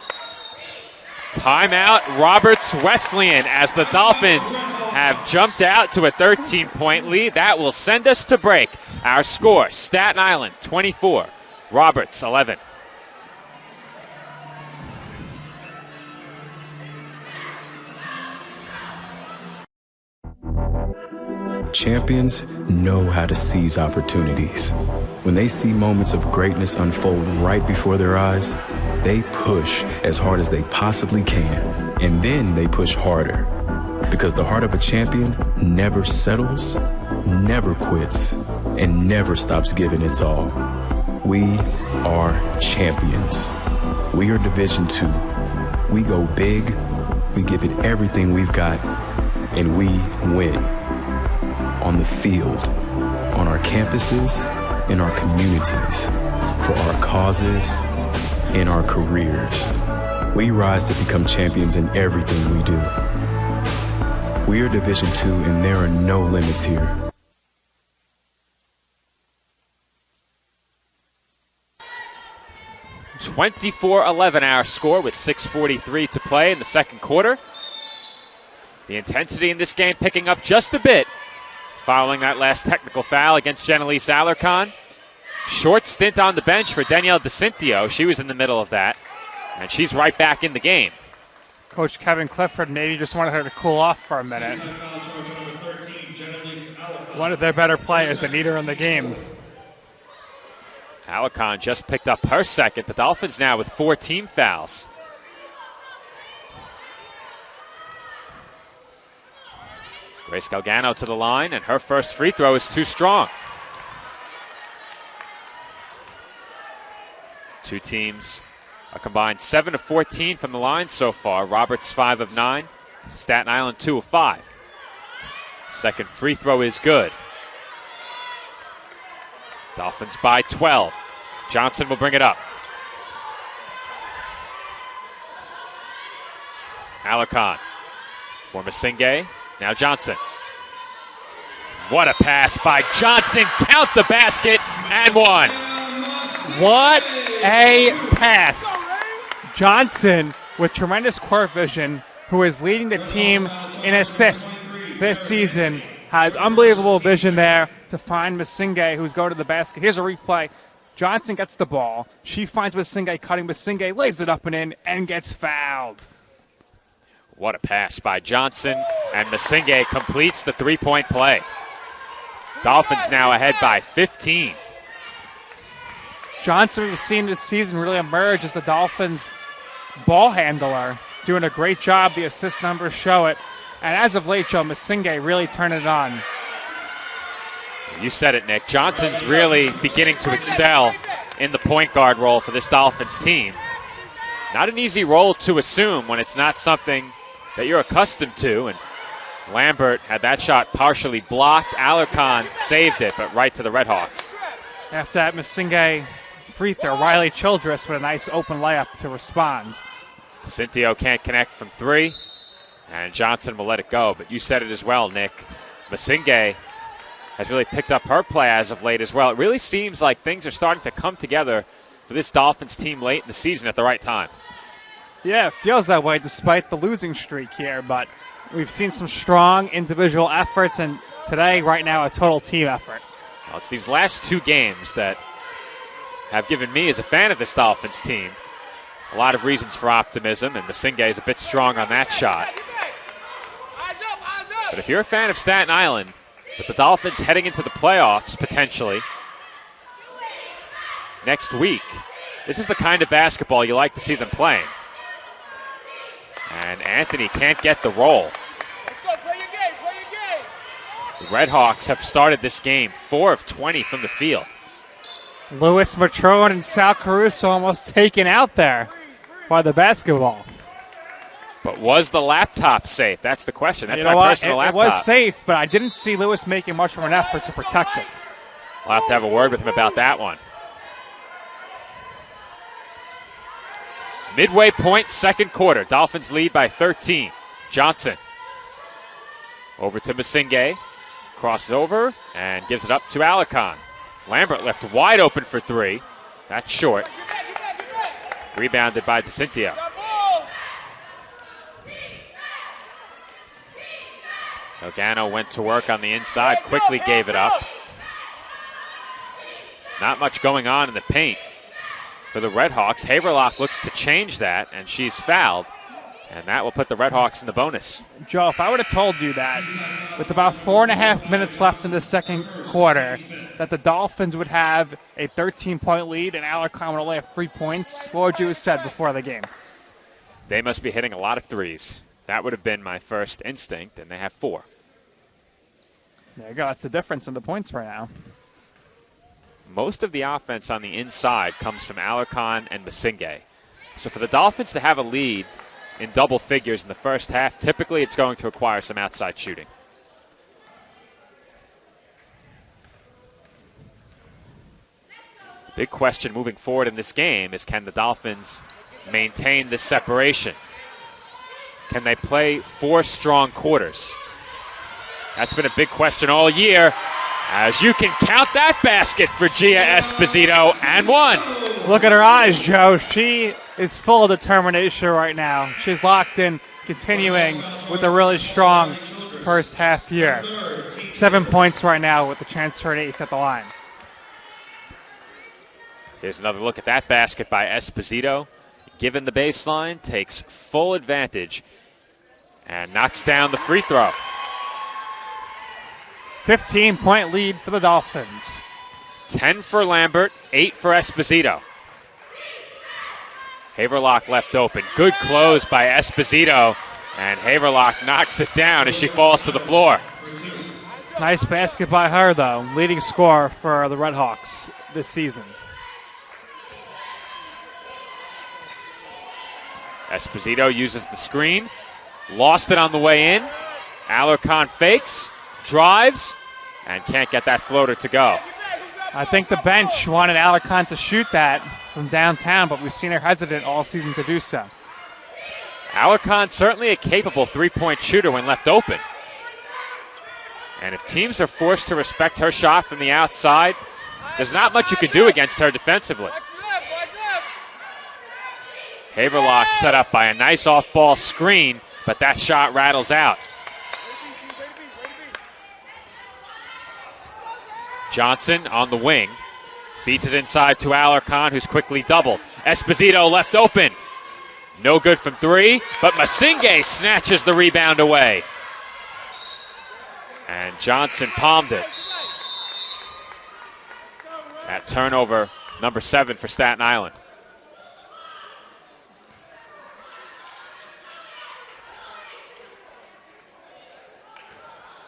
Timeout Roberts Wesleyan as the Dolphins have jumped out to a 13-point lead. That will send us to break. Our score, Staten Island 24, Roberts 11. Champions know how to seize opportunities. When they see moments of greatness unfold right before their eyes, they push as hard as they possibly can, and then they push harder. Because the heart of a champion never settles, never quits, and never stops giving its all. We are champions. We are Division II. We go big, we give it everything we've got, and we win. On the field, on our campuses, in our communities, for our causes, in our careers. We rise to become champions in everything we do. We are Division II, and there are no limits here. (24-11) our score with 6:43 to play in the second quarter. The intensity in this game picking up just a bit following that last technical foul against Genelise Alarcon. Short stint on the bench for Danielle DeCintio. She was in the middle of that, and she's right back in the game. Coach Kevin Clifford maybe just wanted her to cool off for a minute. One of their better players that need her in the game. Alarcon just picked up her second. The Dolphins now with 4 team fouls. Grace Galgano to the line, and her first free throw is too strong. Two teams a combined 7 of 14 from the line so far. Roberts 5 of 9. Staten Island 2 of 5. Second free throw is good. Dolphins by 12. Johnson will bring it up. Alarcon for Masinghe. Now Johnson. What a pass by Johnson. Count the basket and one. What a pass. Johnson, with tremendous court vision, who is leading the team in assists this season, has unbelievable vision there to find Masinghe, who's going to the basket. Here's a replay. Johnson gets the ball. She finds Masinghe cutting. Masinghe lays it up and in and gets fouled. What a pass by Johnson, and Masinghe completes the three-point play. Dolphins now ahead by 15. Johnson, we've seen this season really emerge as the Dolphins' ball handler, doing a great job. The assist numbers show it. And as of late, Joe, Masinghe really turned it on. You said it, Nick. Johnson's really beginning to excel in the point guard role for this Dolphins team. Not an easy role to assume when it's not something that you're accustomed to. And Lambert had that shot partially blocked. Alarcon saved it, but right to the Redhawks. After that Masinghe free throw, Riley Childress with a nice open layup to respond. Cintio can't connect from three, and Johnson will let it go. But you said it as well, Nick. Masinghe has really picked up her play as of late as well. It really seems like things are starting to come together for this Dolphins team late in the season at the right time. Yeah, it feels that way despite the losing streak here, but we've seen some strong individual efforts, and today, right now, a total team effort. Well, it's these last two games that have given me, as a fan of this Dolphins team, a lot of reasons for optimism, and Masinghe is a bit strong on that shot. But if you're a fan of Staten Island, with the Dolphins heading into the playoffs, potentially, next week, this is the kind of basketball you like to see them playing. And Anthony can't get the roll. The Redhawks have started this game 4 of 20 from the field. Louis Matrone and Sal Caruso almost taken out there by the basketball. But was the laptop safe? That's the question. That's my personal laptop. It was safe, but I didn't see Louis making much of an effort to protect it. I'll have to have a word with him about that one. Midway point, second quarter. Dolphins lead by 13. Johnson over to Masinghe. Crosses over and gives it up to Alarcon. Lambert left wide open for three. That's short. Rebounded by DeCintio. Logano went to work on the inside, quickly gave it up. Not much going on in the paint for the Redhawks. Haverlock looks to change that, and she's fouled. And that will put the Redhawks in the bonus. Joe, if I would have told you that with about 4.5 minutes left in the second quarter, that the Dolphins would have a 13-point lead and Alarcon would only have 3 points, what would you have said before the game? They must be hitting a lot of threes. That would have been my first instinct, and they have 4. There you go. That's the difference in the points right now. Most of the offense on the inside comes from Alarcon and Masinghe. So for the Dolphins to have a lead in double figures in the first half, typically it's going to require some outside shooting. Big question moving forward in this game is, can the Dolphins maintain this separation? Can they play 4 strong quarters? That's been a big question all year. As you can count that basket for Gia Esposito, and one. Look at her eyes, Joe. She is full of determination right now. She's locked in, continuing with a really strong first half here. 7 points right now with the chance to turn 8th at the line. Here's another look at that basket by Esposito. Given the baseline, takes full advantage and knocks down the free throw. 15-point lead for the Dolphins. 10 for Lambert, 8 for Esposito. Haverlock left open. Good close by Esposito, and Haverlock knocks it down as she falls to the floor. Nice basket by her, though. Leading scorer for the Redhawks this season. Esposito uses the screen. Lost it on the way in. Alarcon fakes, drives, and can't get that floater to go. I think the bench wanted Alarcon to shoot that from downtown, but we've seen her hesitant all season to do so. Alarcon certainly a capable three-point shooter when left open. And if teams are forced to respect her shot from the outside, there's not much you can do against her defensively. Haverlock set up by a nice off-ball screen, but that shot rattles out. Johnson on the wing. Feeds it inside to Alarcon, who's quickly doubled. Esposito left open. No good from three, but Masinge snatches the rebound away. And Johnson palmed it. At turnover number 7 for Staten Island.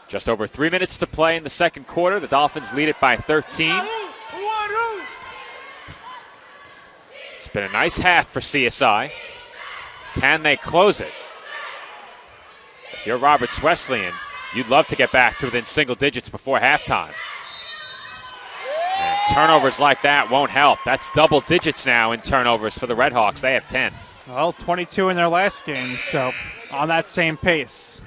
Just over 3 minutes to play in the second quarter. The Dolphins lead it by 13. It's been a nice half for CSI. Can they close it? If you're Roberts Wesleyan, you'd love to get back to within single digits before halftime. And turnovers like that won't help. That's double digits now in turnovers for the Redhawks. They have 10. Well, 22 in their last game, so on that same pace.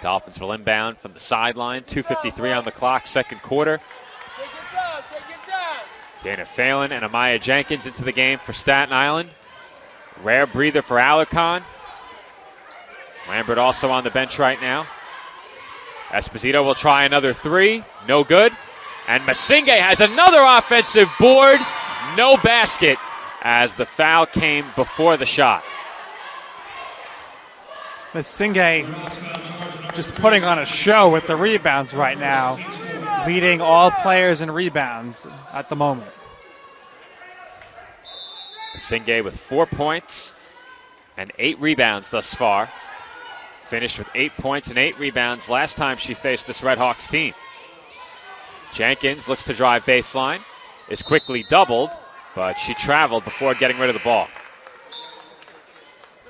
Dolphins will inbound from the sideline. 2:53 on the clock, second quarter. Dana Phelan and Amaya Jenkins into the game for Staten Island. Rare breather for Alarcon. Lambert also on the bench right now. Esposito will try another three. No good. And Masinge has another offensive board. No basket as the foul came before the shot. Masinge just putting on a show with the rebounds right now, leading all players in rebounds at the moment. Masinge with 4 points and 8 rebounds thus far. Finished with 8 points and 8 rebounds last time she faced this Redhawks team. Jenkins looks to drive baseline, is quickly doubled, but she traveled before getting rid of the ball.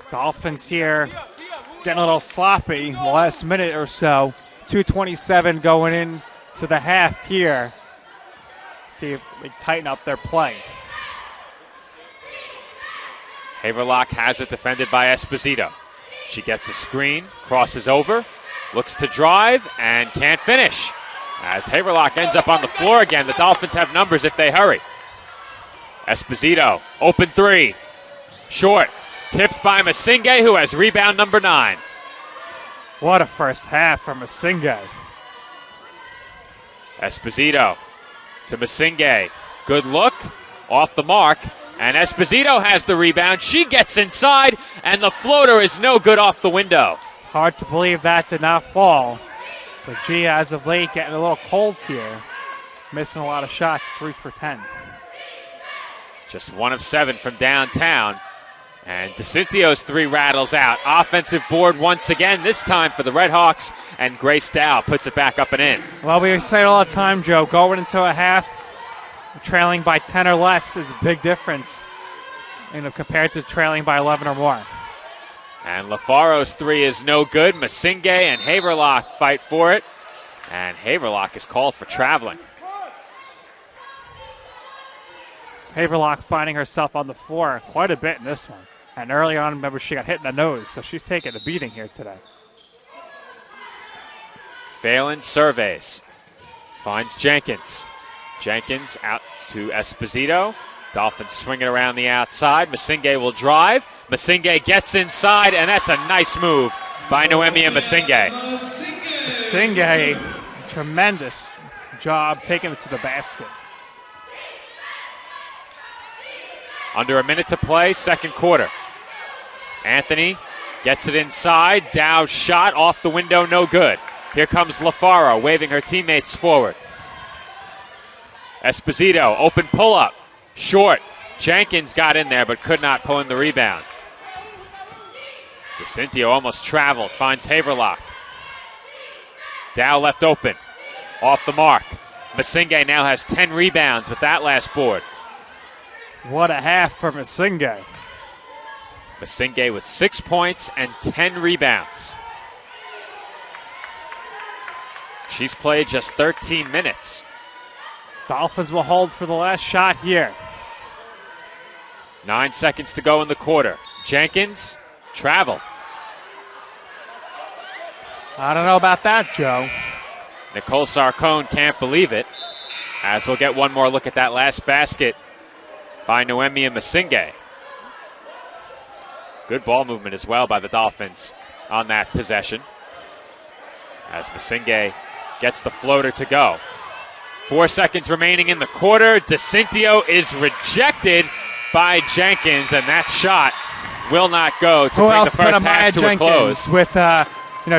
Dolphins here getting a little sloppy in the last minute or so. 2:27 going in to the half here. See if they tighten up their play. Haverlock has it defended by Esposito. She gets a screen, crosses over, looks to drive, and can't finish. As Haverlock ends up on the floor again, the Dolphins have numbers if they hurry. Esposito, open three. Short. Tipped by Masinge, who has rebound number 9. What a first half from Masinge. Esposito to Masinge. Good look, off the mark. And Esposito has the rebound. She gets inside, and the floater is no good off the window. Hard to believe that did not fall. But gee, as of late, getting a little cold here. Missing a lot of shots, 3 for 10. Just 1 of 7 from downtown. And DeCintio's 3 rattles out. Offensive board once again, this time for the Redhawks. And Grace Dow puts it back up and in. Well, we say it all the time, Joe. Going into a half, trailing by 10 or less is a big difference, compared to trailing by 11 or more. And LaFaro's 3 is no good. Masinge and Haverlock fight for it. And Haverlock is called for traveling. Haverlock finding herself on the floor quite a bit in this one. And early on, remember, she got hit in the nose, so she's taking a beating here today. Phelan surveys. Finds Jenkins. Jenkins out to Esposito. Dolphins swinging around the outside. Masinge will drive. Masinge gets inside, and that's a nice move by Noemi and Masinge. Masinge, tremendous job taking it to the basket. Under a minute to play, second quarter. Anthony gets it inside. Dow's shot off the window, no good. Here comes LaFaro, waving her teammates forward. Esposito, open pull-up. Short. Jenkins got in there, but could not pull in the rebound. DeCintio almost traveled, finds Haverlock. Dow left open. Off the mark. Masinge now has 10 rebounds with that last board. What a half for Masinge. Masinge with 6 points and 10 rebounds. She's played just 13 minutes. Dolphins will hold for the last shot here. 9 seconds to go in the quarter. Jenkins, travel. I don't know about that, Joe. Nicole Sarcone can't believe it, as we'll get one more look at that last basket by Noemi Masinge. Good ball movement as well by the Dolphins on that possession, as Masinge gets the floater to go. 4 seconds remaining in the quarter. DeCintio is rejected by Jenkins, and that shot will not go to bring the first half to a close. With,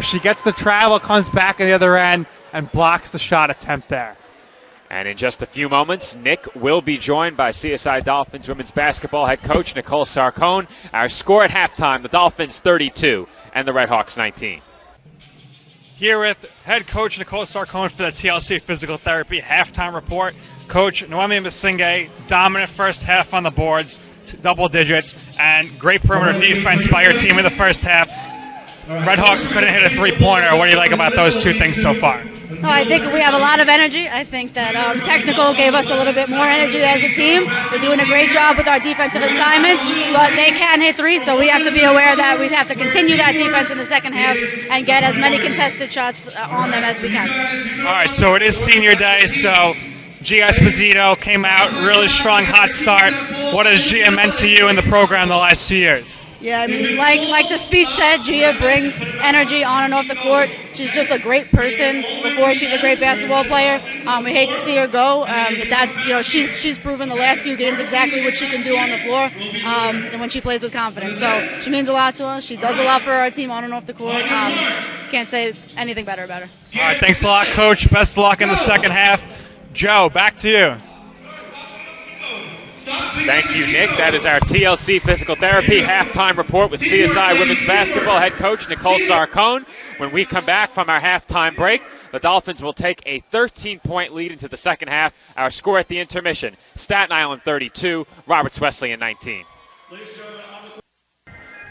she gets the travel, comes back at the other end, and blocks the shot attempt there. And in just a few moments, Nick will be joined by CSI Dolphins women's basketball head coach Nicole Sarcone. Our score at halftime, the Dolphins 32 and the Redhawks 19. Here with head coach Nicole Sarcone for the TLC Physical Therapy halftime report. Coach Noemi Masinge, dominant first half on the boards, double digits, and great perimeter defense by your team in the first half. Redhawks couldn't hit a three-pointer. What do you like about those two things so far? Oh, I think we have a lot of energy. I think that technical gave us a little bit more energy as a team. We're doing a great job with our defensive assignments, but they can hit threes, so we have to be aware that we have to continue that defense in the second half and get as many contested shots on them as we can. All right, so it is senior day, so Gia Esposito came out, really strong, hot start. What has Gia meant to you in the program the last 2 years? Yeah, I mean, like the speech said, Gia brings energy on and off the court. She's just a great person before she's a great basketball player. We hate to see her go, but that's, she's proven the last few games exactly what she can do on the floor, and when she plays with confidence. So she means a lot to us. She does a lot for our team on and off the court. Can't say anything better about her. All right, thanks a lot, Coach. Best of luck in the second half. Joe, back to you. Thank you, Nick. That is our TLC Physical Therapy halftime report with CSI Women's Basketball head coach Nicole Sarcone. When we come back from our halftime break, the Dolphins will take a 13-point lead into the second half. Our score at the intermission, Staten Island 32, Roberts Wesleyan 19.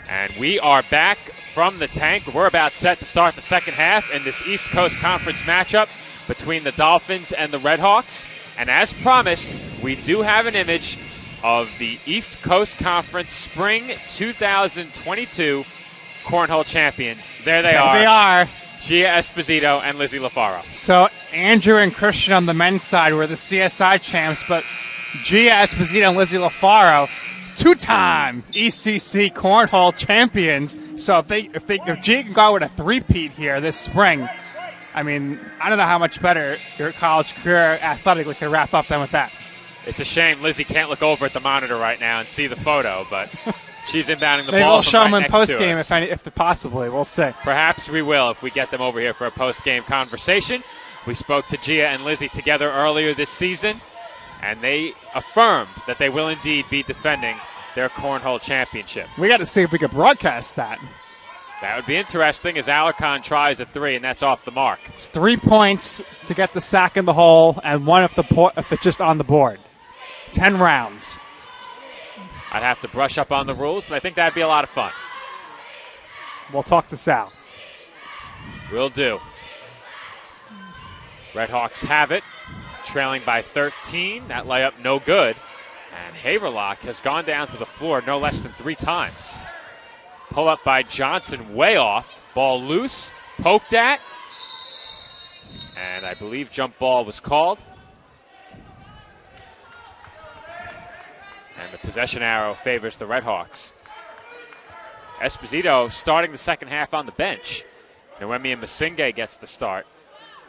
And we are back from the tank. We're about set to start the second half in this East Coast Conference matchup between the Dolphins and the Redhawks. And as promised, we do have an image of the East Coast Conference Spring 2022 Cornhole Champions. There they are. They are. Gia Esposito and Lizzie LaFaro. So Andrew and Christian on the men's side were the CSI champs, but Gia Esposito and Lizzie LaFaro, two-time ECC Cornhole champions. So if Gia can go with a three-peat here this spring, I mean, I don't know how much better your college career athletically can wrap up than with that. It's a shame Lizzie can't look over at the monitor right now and see the photo, but she's inbounding the Maybe ball we'll show them right in next to post-game us. if possibly. We'll see. Perhaps we will if we get them over here for a post-game conversation. We spoke to Gia and Lizzie together earlier this season, and they affirmed that they will indeed be defending their Cornhole championship. We got to see if we can broadcast that. That would be interesting as Alarcon tries a three, and that's off the mark. It's 3 points to get the sack in the hole, and one if it's just on the board. 10 rounds. I'd have to brush up on the rules, but I think that'd be a lot of fun. We'll talk to Sal. Will do. Redhawks have it, trailing by 13. That layup no good. And Haverlock has gone down to the floor no less than 3 times. Pull up by Johnson, way off. Ball loose, poked at. And I believe jump ball was called. And the possession arrow favors the Redhawks. Esposito starting the second half on the bench. Noemi Masinge gets the start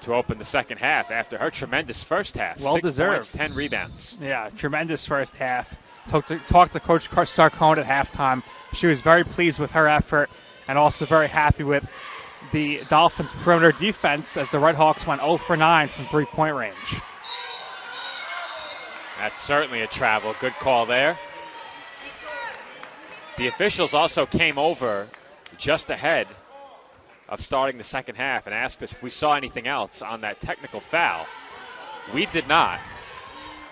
to open the second half after her tremendous first half. Well 6 deserved. points, 10 rebounds. Yeah, tremendous first half. Talked to Coach Sarcone at halftime. She was very pleased with her effort and also very happy with the Dolphins' perimeter defense as the Redhawks went 0 for 9 from three-point range. That's certainly a travel. Good call there. The officials also came over just ahead of starting the second half and asked us if we saw anything else on that technical foul. We did not.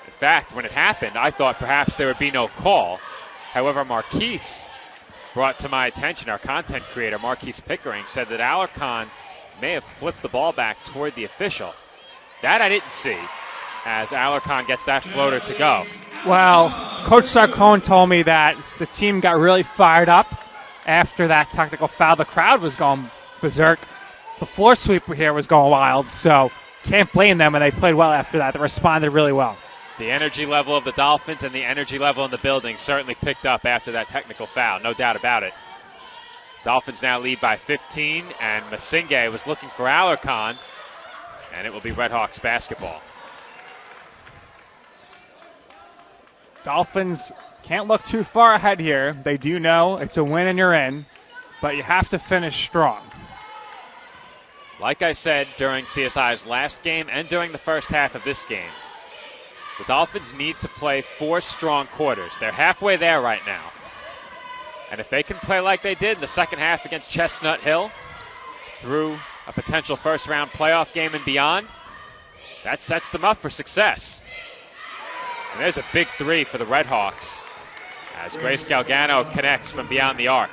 In fact, when it happened, I thought perhaps there would be no call. However, Marquise brought to my attention, our content creator, Marquise Pickering, said that Alarcon may have flipped the ball back toward the official. That I didn't see. as Alarcon gets that floater to go. Well, Coach Sarcone told me that the team got really fired up after that technical foul. The crowd was going berserk. The floor sweeper here was going wild, so can't blame them, and they played well after that. They responded really well. The energy level of the Dolphins and the energy level in the building certainly picked up after that technical foul, no doubt about it. Dolphins now lead by 15, and Masinge was looking for Alarcon, and it will be Redhawks basketball. Dolphins can't look too far ahead here. They do know it's a win and you're in, but you have to finish strong. Like I said during CSI's last game and during the first half of this game, the Dolphins need to play 4 strong quarters. They're halfway there right now. And if they can play like they did in the second half against Chestnut Hill through a potential first-round playoff game and beyond, that sets them up for success. And there's a big 3 for the Redhawks as Grace Galgano connects from beyond the arc.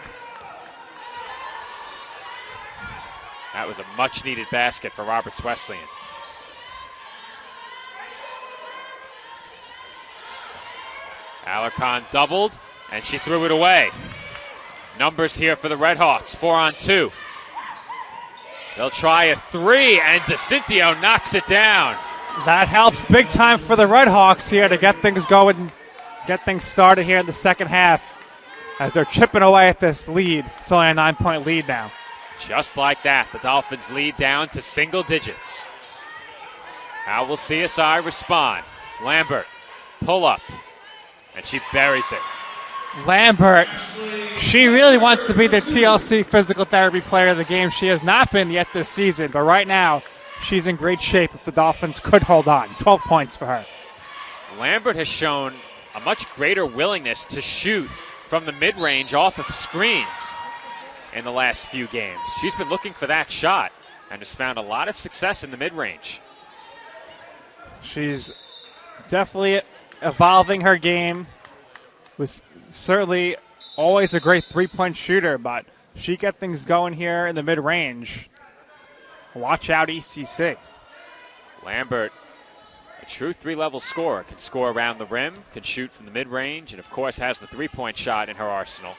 That was a much-needed basket for Roberts Wesleyan. Alarcon doubled, and she threw it away. Numbers here for the Redhawks, 4 on 2. They'll try a 3, and DeCintio knocks it down. That helps big time for the Redhawks here to get things going, get things started here in the second half as they're chipping away at this lead. It's only a 9-point lead now. Just like that, the Dolphins lead down to single digits. How will CSI respond? Lambert, pull up, and she buries it. Lambert, she really wants to be the TLC physical therapy player of the game. She has not been yet this season, but right now she's in great shape if the Dolphins could hold on. 12 points for her. Lambert has shown a much greater willingness to shoot from the mid-range off of screens in the last few games. She's been looking for that shot and has found a lot of success in the mid-range. She's definitely evolving her game. Was certainly always a great three-point shooter, but she got things going here in the mid-range. Watch out, ECC. Lambert, a true 3-level scorer, can score around the rim, can shoot from the mid-range, and of course has the three-point shot in her arsenal.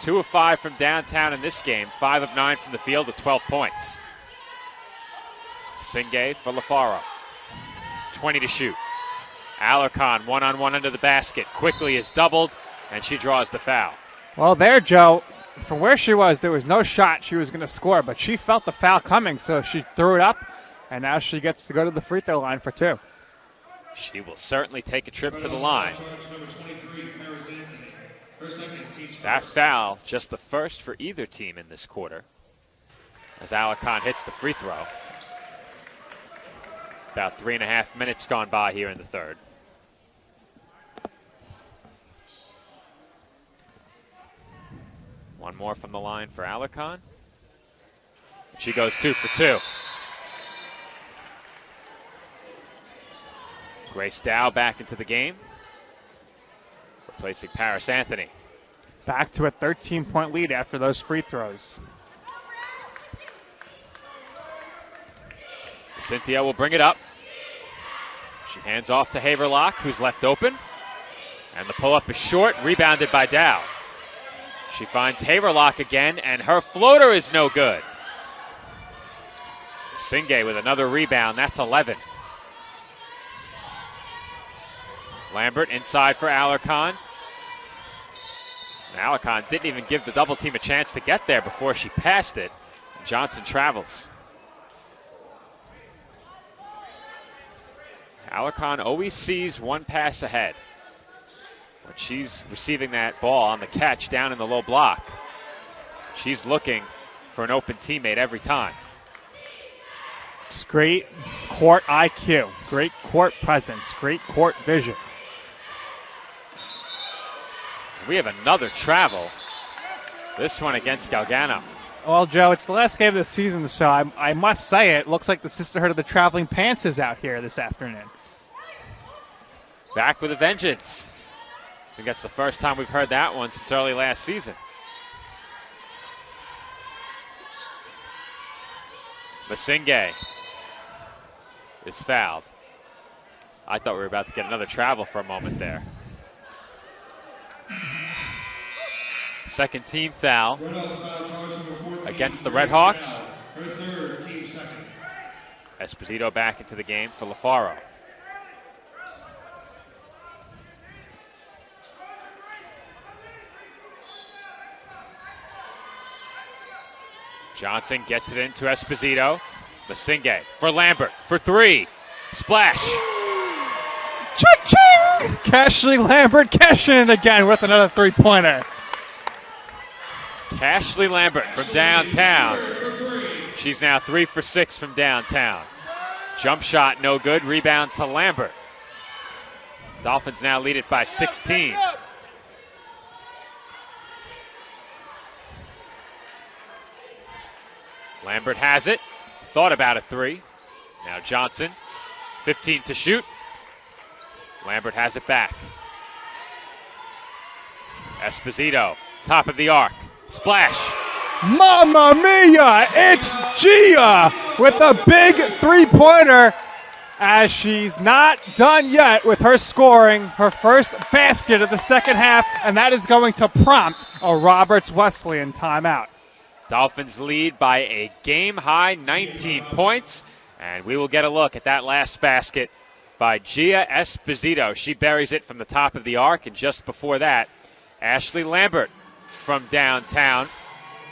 2 of 5 from downtown in this game, 5 of 9 from the field with 12 points. Singay for LaFaro. 20 to shoot. Alarcon one-on-one under the basket. Quickly is doubled, and she draws the foul. Well, there, Joe, from where she was, there was no shot she was going to score, but she felt the foul coming, so she threw it up, and now she gets to go to the free throw line for 2. She will certainly take a trip to the line. That foul, just the first for either team in this quarter, as Alarcon hits the free throw. About 3.5 minutes gone by here in the third. One more from the line for Alarcon. She goes 2 for 2. Grace Dow back into the game, replacing Paris Anthony. Back to a 13-point lead after those free throws. Cynthia will bring it up. She hands off to Haverlock, who's left open. And the pull-up is short, rebounded by Dow. She finds Haverlock again, and her floater is no good. Singay with another rebound. That's 11. Lambert inside for Alarcon. And Alarcon didn't even give the double team a chance to get there before she passed it. Johnson travels. Alarcon always sees one pass ahead. When she's receiving that ball on the catch down in the low block, she's looking for an open teammate every time. Just great court IQ, great court presence, great court vision. We have another travel. This one against Galgano. Well, Joe, it's the last game of the season, so I must say it looks like the Sisterhood of the Traveling Pants is out here this afternoon. Back with a vengeance. I think that's the first time we've heard that one since early last season. Masingay is fouled. I thought we were about to get another travel for a moment there. Second team foul against the Redhawks. Esposito back into the game for LaFaro. Johnson gets it into Esposito. Masinge for Lambert for three. Splash. Cha-ching! Cashley Lambert cashing it again with another three-pointer. Cashley Lambert from downtown. She's now 3 for 6 from downtown. Jump shot no good. Rebound to Lambert. Dolphins now lead it by 16. Lambert has it. Thought about a three. Now Johnson. 15 to shoot. Lambert has it back. Esposito. Top of the arc. Splash. Mamma mia! It's Gia with a big three-pointer as she's not done yet with her scoring her first basket of the second half, and that is going to prompt a Roberts Wesleyan timeout. Dolphins lead by a game-high 19 points, and we will get a look at that last basket by Gia Esposito. She buries it from the top of the arc, and just before that, Ashley Lambert from downtown.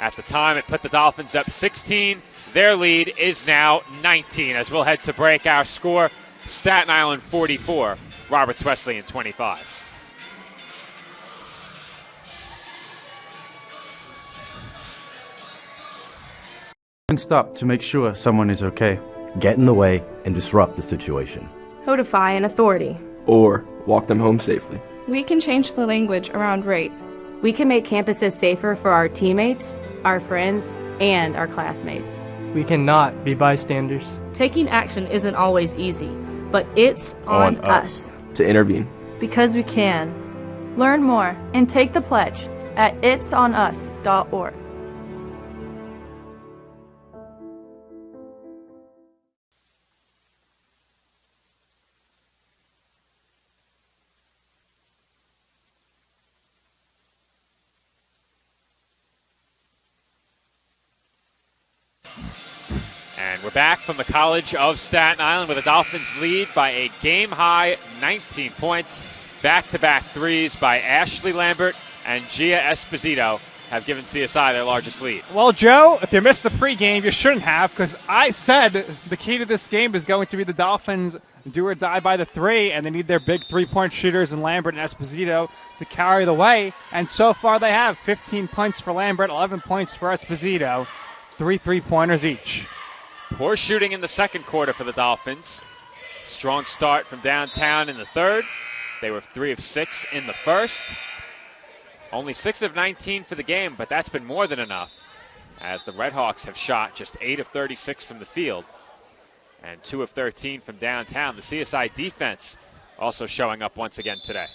At the time, it put the Dolphins up 16. Their lead is now 19. As we'll head to break, our score, Staten Island 44, Roberts Wesleyan 25. And stop to make sure someone is okay. Get in the way and disrupt the situation. Notify an authority. Or walk them home safely. We can change the language around rape. We can make campuses safer for our teammates, our friends, and our classmates. We cannot be bystanders. Taking action isn't always easy, but it's on us to intervene. Because we can. Learn more and take the pledge at itsonus.org. And we're back from the College of Staten Island with the Dolphins lead by a game-high 19 points. Back-to-back threes by Ashley Lambert and Gia Esposito have given CSI their largest lead. Well, Joe, if you missed the pregame, you shouldn't have, because I said the key to this game is going to be the Dolphins do or die by the three, and they need their big three-point shooters in Lambert and Esposito to carry the way. And so far they have 15 points for Lambert, 11 points for Esposito, 3 3-pointers each. Poor shooting in the second quarter for the Dolphins. Strong start from downtown in the third. They were 3 of 6 in the first. Only 6 of 19 for the game, but that's been more than enough, as the Redhawks have shot just 8 of 36 from the field and 2 of 13 from downtown. The CSI defense also showing up once again today.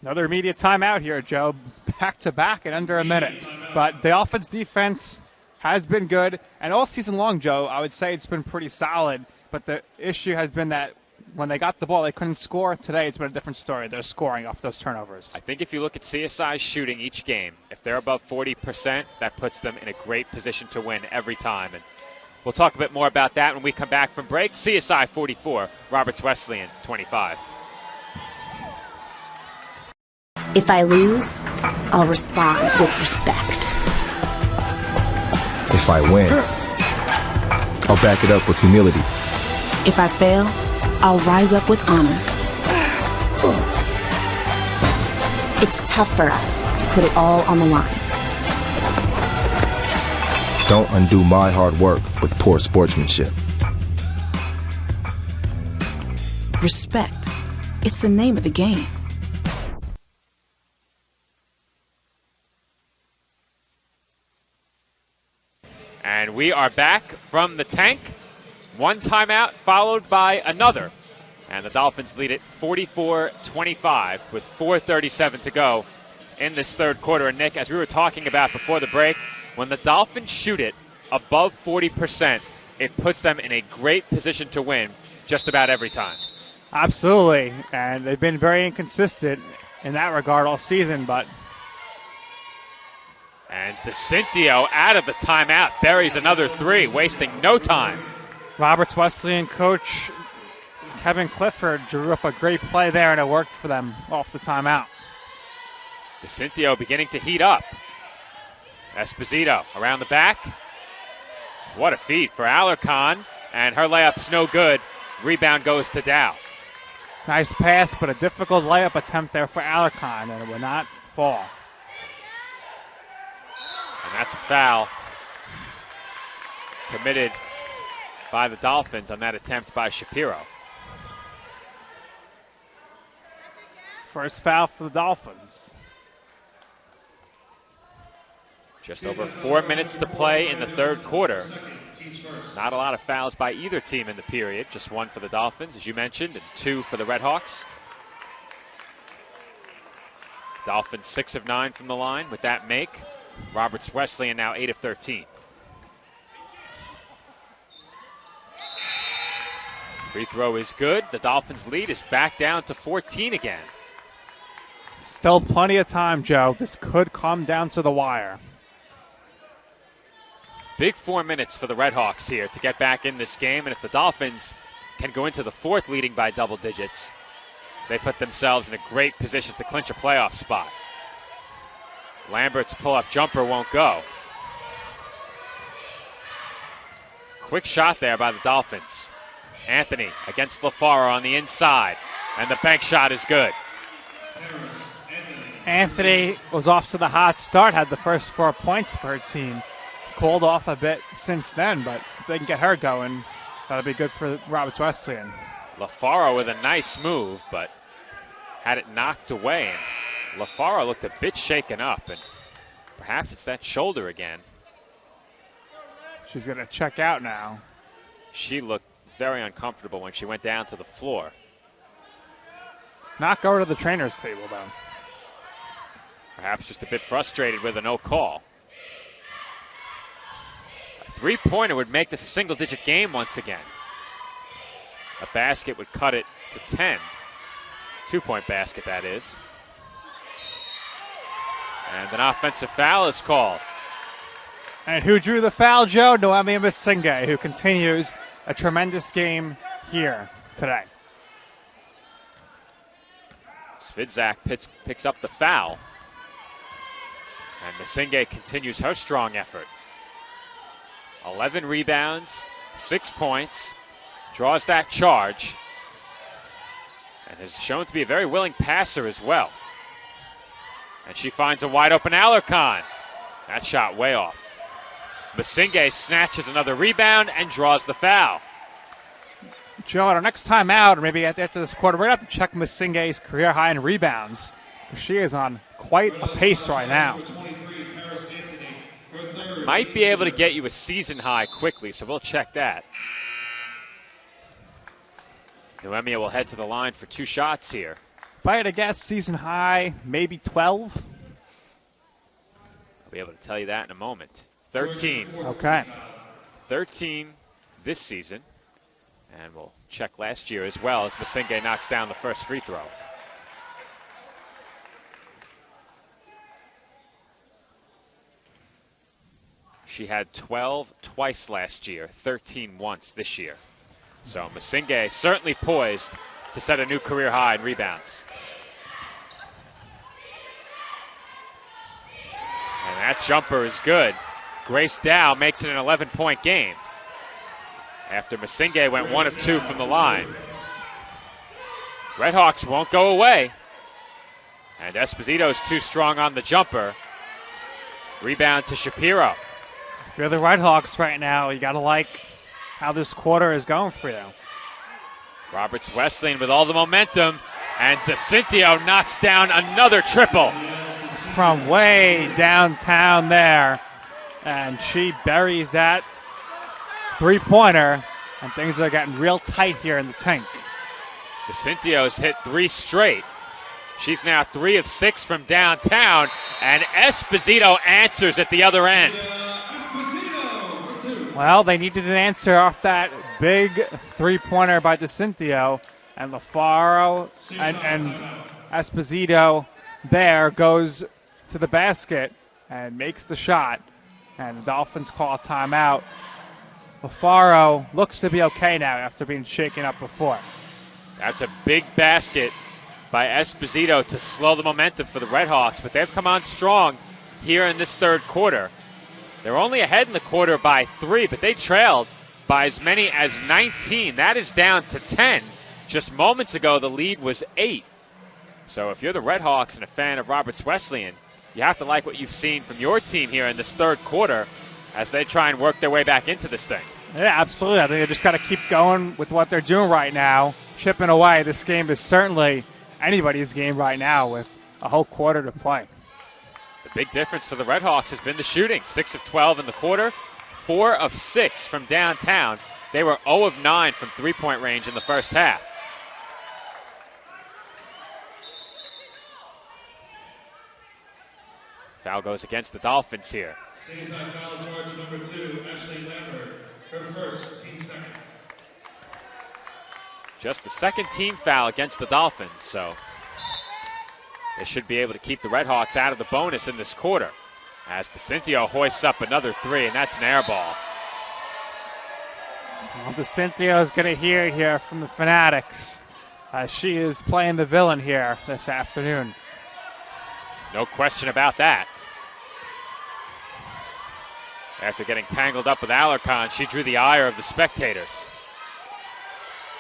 Another immediate timeout here, Joe. Back-to-back in under a minute. But the offense defense has been good, and all season long, Joe, I would say it's been pretty solid, but the issue has been that when they got the ball, they couldn't score. Today, it's been a different story. They're scoring off those turnovers. I think if you look at CSI's shooting each game, if they're above 40%, that puts them in a great position to win every time. And we'll talk a bit more about that when we come back from break. CSI 44, Roberts Wesleyan 25. If I lose, I'll respond with respect. If I win, I'll back it up with humility. If I fail, I'll rise up with honor. It's tough for us to put it all on the line. Don't undo my hard work with poor sportsmanship. Respect. It's the name of the game. And we are back from the tank. One timeout followed by another. And the Dolphins lead it 44-25 with 4:37 to go in this third quarter. And Nick, as we were talking about before the break, when the Dolphins shoot it above 40%, it puts them in a great position to win just about every time. Absolutely, and they've been very inconsistent in that regard all season, but... And DeCintio out of the timeout buries another three, wasting no time. Roberts Wesleyan coach Kevin Clifford drew up a great play there, and it worked for them off the timeout. DeCintio beginning to heat up. Esposito around the back. What a feed for Alarcon, and her layup's no good. Rebound goes to Dow. Nice pass, but a difficult layup attempt there for Alarcon, and it will not fall. And that's a foul committed by the Dolphins on that attempt by Shapiro. First foul for the Dolphins. Just over 4 minutes to play in the third quarter. Not a lot of fouls by either team in the period. Just one for the Dolphins, as you mentioned, and two for the Redhawks. Dolphins 6 of 9 from the line with that make. Roberts Wesleyan now 8 of 13. Free throw is good. The Dolphins' lead is back down to 14 again. Still plenty of time, Joe. This could come down to the wire. Big 4 minutes for the Redhawks here to get back in this game. And if the Dolphins can go into the fourth leading by double digits, they put themselves in a great position to clinch a playoff spot. Lambert's pull-up jumper won't go. Quick shot there by the Dolphins. Anthony against LaFaro on the inside, and the bank shot is good. Anthony was off to the hot start, had the first 4 points for her team. Cooled off a bit since then, but if they can get her going, that'll be good for Roberts Wesleyan. LaFaro with a nice move, but had it knocked away. And LaFaro looked a bit shaken up, and perhaps it's that shoulder again. She's going to check out now. She looked very uncomfortable when she went down to the floor. Not go to the trainer's table, though. Perhaps just a bit frustrated with a no call. A three-pointer would make this a single-digit game once again. A basket would cut it to 10. Two-point basket, that is. And an offensive foul is called. And who drew the foul, Joe? Noemi Masinghe, who continues a tremendous game here today. Svidzak picks up the foul. And Masinghe continues her strong effort. 11 rebounds, 6 points, draws that charge, and has shown to be a very willing passer as well. And she finds a wide-open Alarcon. That shot way off. Masinghe snatches another rebound and draws the foul. Joe, at our next time out, or maybe after this quarter, we're going to have to check Masinghe's career high in rebounds, because she is on quite a pace right now. Might be able to get you a season high quickly, so we'll check that. Noemia will head to the line for 2 shots here. If I had to guess, season high, maybe 12. I'll be able to tell you that in a moment. 13. Okay. 13 this season. And we'll check last year as well as Masinghe knocks down the first free throw. She had 12 twice last year, 13 once this year. So Masinghe certainly poised to set a new career high in rebounds. And that jumper is good. Grace Dow makes it an 11-point game after Masinghe went 1 of 2 from the line. Redhawks won't go away. And Esposito's too strong on the jumper. Rebound to Shapiro. If you're the Redhawks right now, you got to like how this quarter is going for you. Roberts Wesleyan with all the momentum, and DeCintio knocks down another triple. From way downtown there, and she buries that three-pointer, and things are getting real tight here in the tank. DeCintio's hit 3 straight. She's now 3 of 6 from downtown, and Esposito answers at the other end. Well, they needed an answer off that big three-pointer by DeCintio. And LaFaro and Esposito there goes to the basket and makes the shot. And the Dolphins call a timeout. LaFaro looks to be okay now after being shaken up before. That's a big basket by Esposito to slow the momentum for the Redhawks, but they've come on strong here in this third quarter. They're only ahead in the quarter by 3, but they trailed by as many as 19. That is down to 10. Just moments ago, the lead was 8. So if you're the Redhawks and a fan of Roberts Wesleyan, you have to like what you've seen from your team here in this third quarter as they try and work their way back into this thing. Yeah, absolutely. I think they just got to keep going with what they're doing right now, chipping away. This game is certainly anybody's game right now with a whole quarter to play. The big difference for the Redhawks has been the shooting. 6 of 12 in the quarter, 4 of 6 from downtown. They were 0 of 9 from three-point range in the first half. Foul goes against the Dolphins here. CSI foul charge number 2, Ashley Lambert. Her first, team second. Just the second team foul against the Dolphins, so they should be able to keep the Redhawks out of the bonus in this quarter. As DeCintio hoists up another 3, and that's an air ball. Well, DeCintio is going to hear it here from the Fanatics. She is playing the villain here this afternoon. No question about that. After getting tangled up with Alarcon, she drew the ire of the spectators.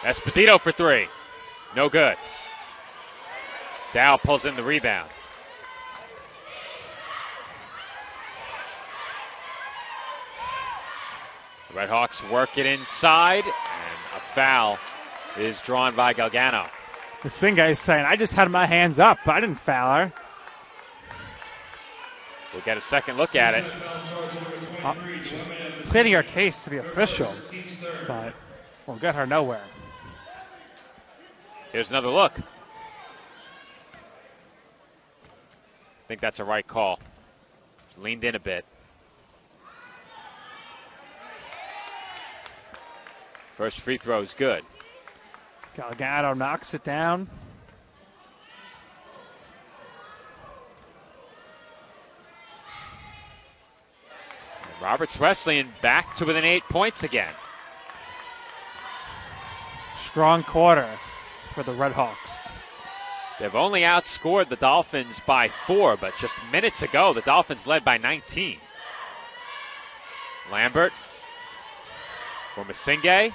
Esposito for 3. No good. Dow pulls in the rebound. The Redhawks work it inside, and a foul is drawn by Galgano. The Singa is saying, I just had my hands up. I didn't foul her. We'll get a second look at it. She's pleading her case to the official, but we'll get her nowhere. Here's another look. I think that's a right call. Leaned in a bit. First free throw is good. Galgano knocks it down. Roberts Wesleyan back to within 8 points again. Strong quarter for the Redhawks. They've only outscored the Dolphins by 4, but just minutes ago, the Dolphins led by 19. Lambert for Masinge.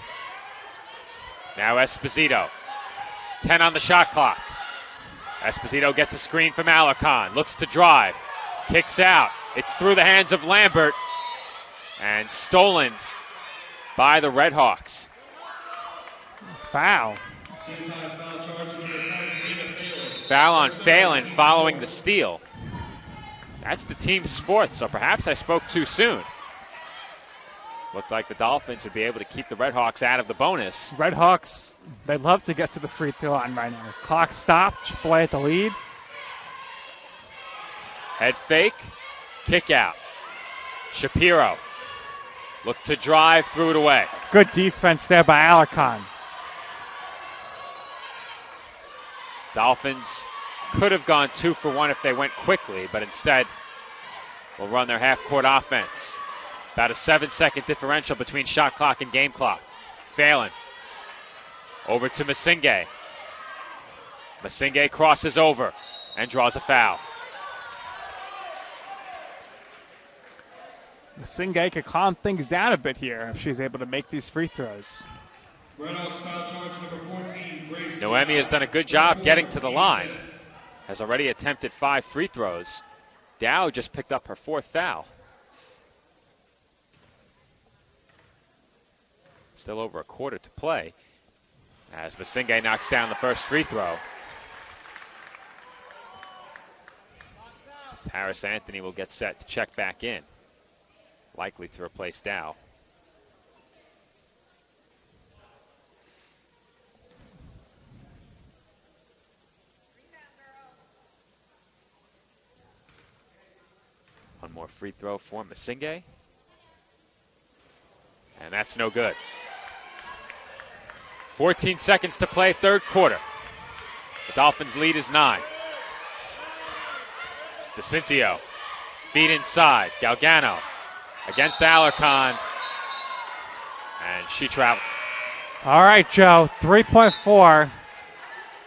Now Esposito. 10 on the shot clock. Esposito gets a screen from Alarcon. Looks to drive. Kicks out. It's through the hands of Lambert. And stolen by the Redhawks. Foul. Foul on Phelan following the steal. That's the team's 4th, so perhaps I spoke too soon. Looked like the Dolphins would be able to keep the Redhawks out of the bonus. Redhawks, they love to get to the free throw line right now. Clock stopped, chip away at the lead. Head fake, kick out. Shapiro looked to drive, threw it away. Good defense there by Alarcon. Dolphins could have gone 2 for 1 if they went quickly, but instead will run their half-court offense. About a 7-second differential between shot clock and game clock. Phelan over to Masinge. Masinge crosses over and draws a foul. Masinge could calm things down a bit here if she's able to make these free throws. Noemi has done a good job getting to the line. Has already attempted 5 free throws. Dow just picked up her 4th foul. Still over a quarter to play as Masinge knocks down the first free throw. Paris Anthony will get set to check back in, likely to replace Dow. One more free throw for Masinge. And that's no good. 14 seconds to play, third quarter. The Dolphins' lead is 9. DeCintio, feed inside. Galgano against Alarcon, and she traveled. All right, Joe, 3.4. I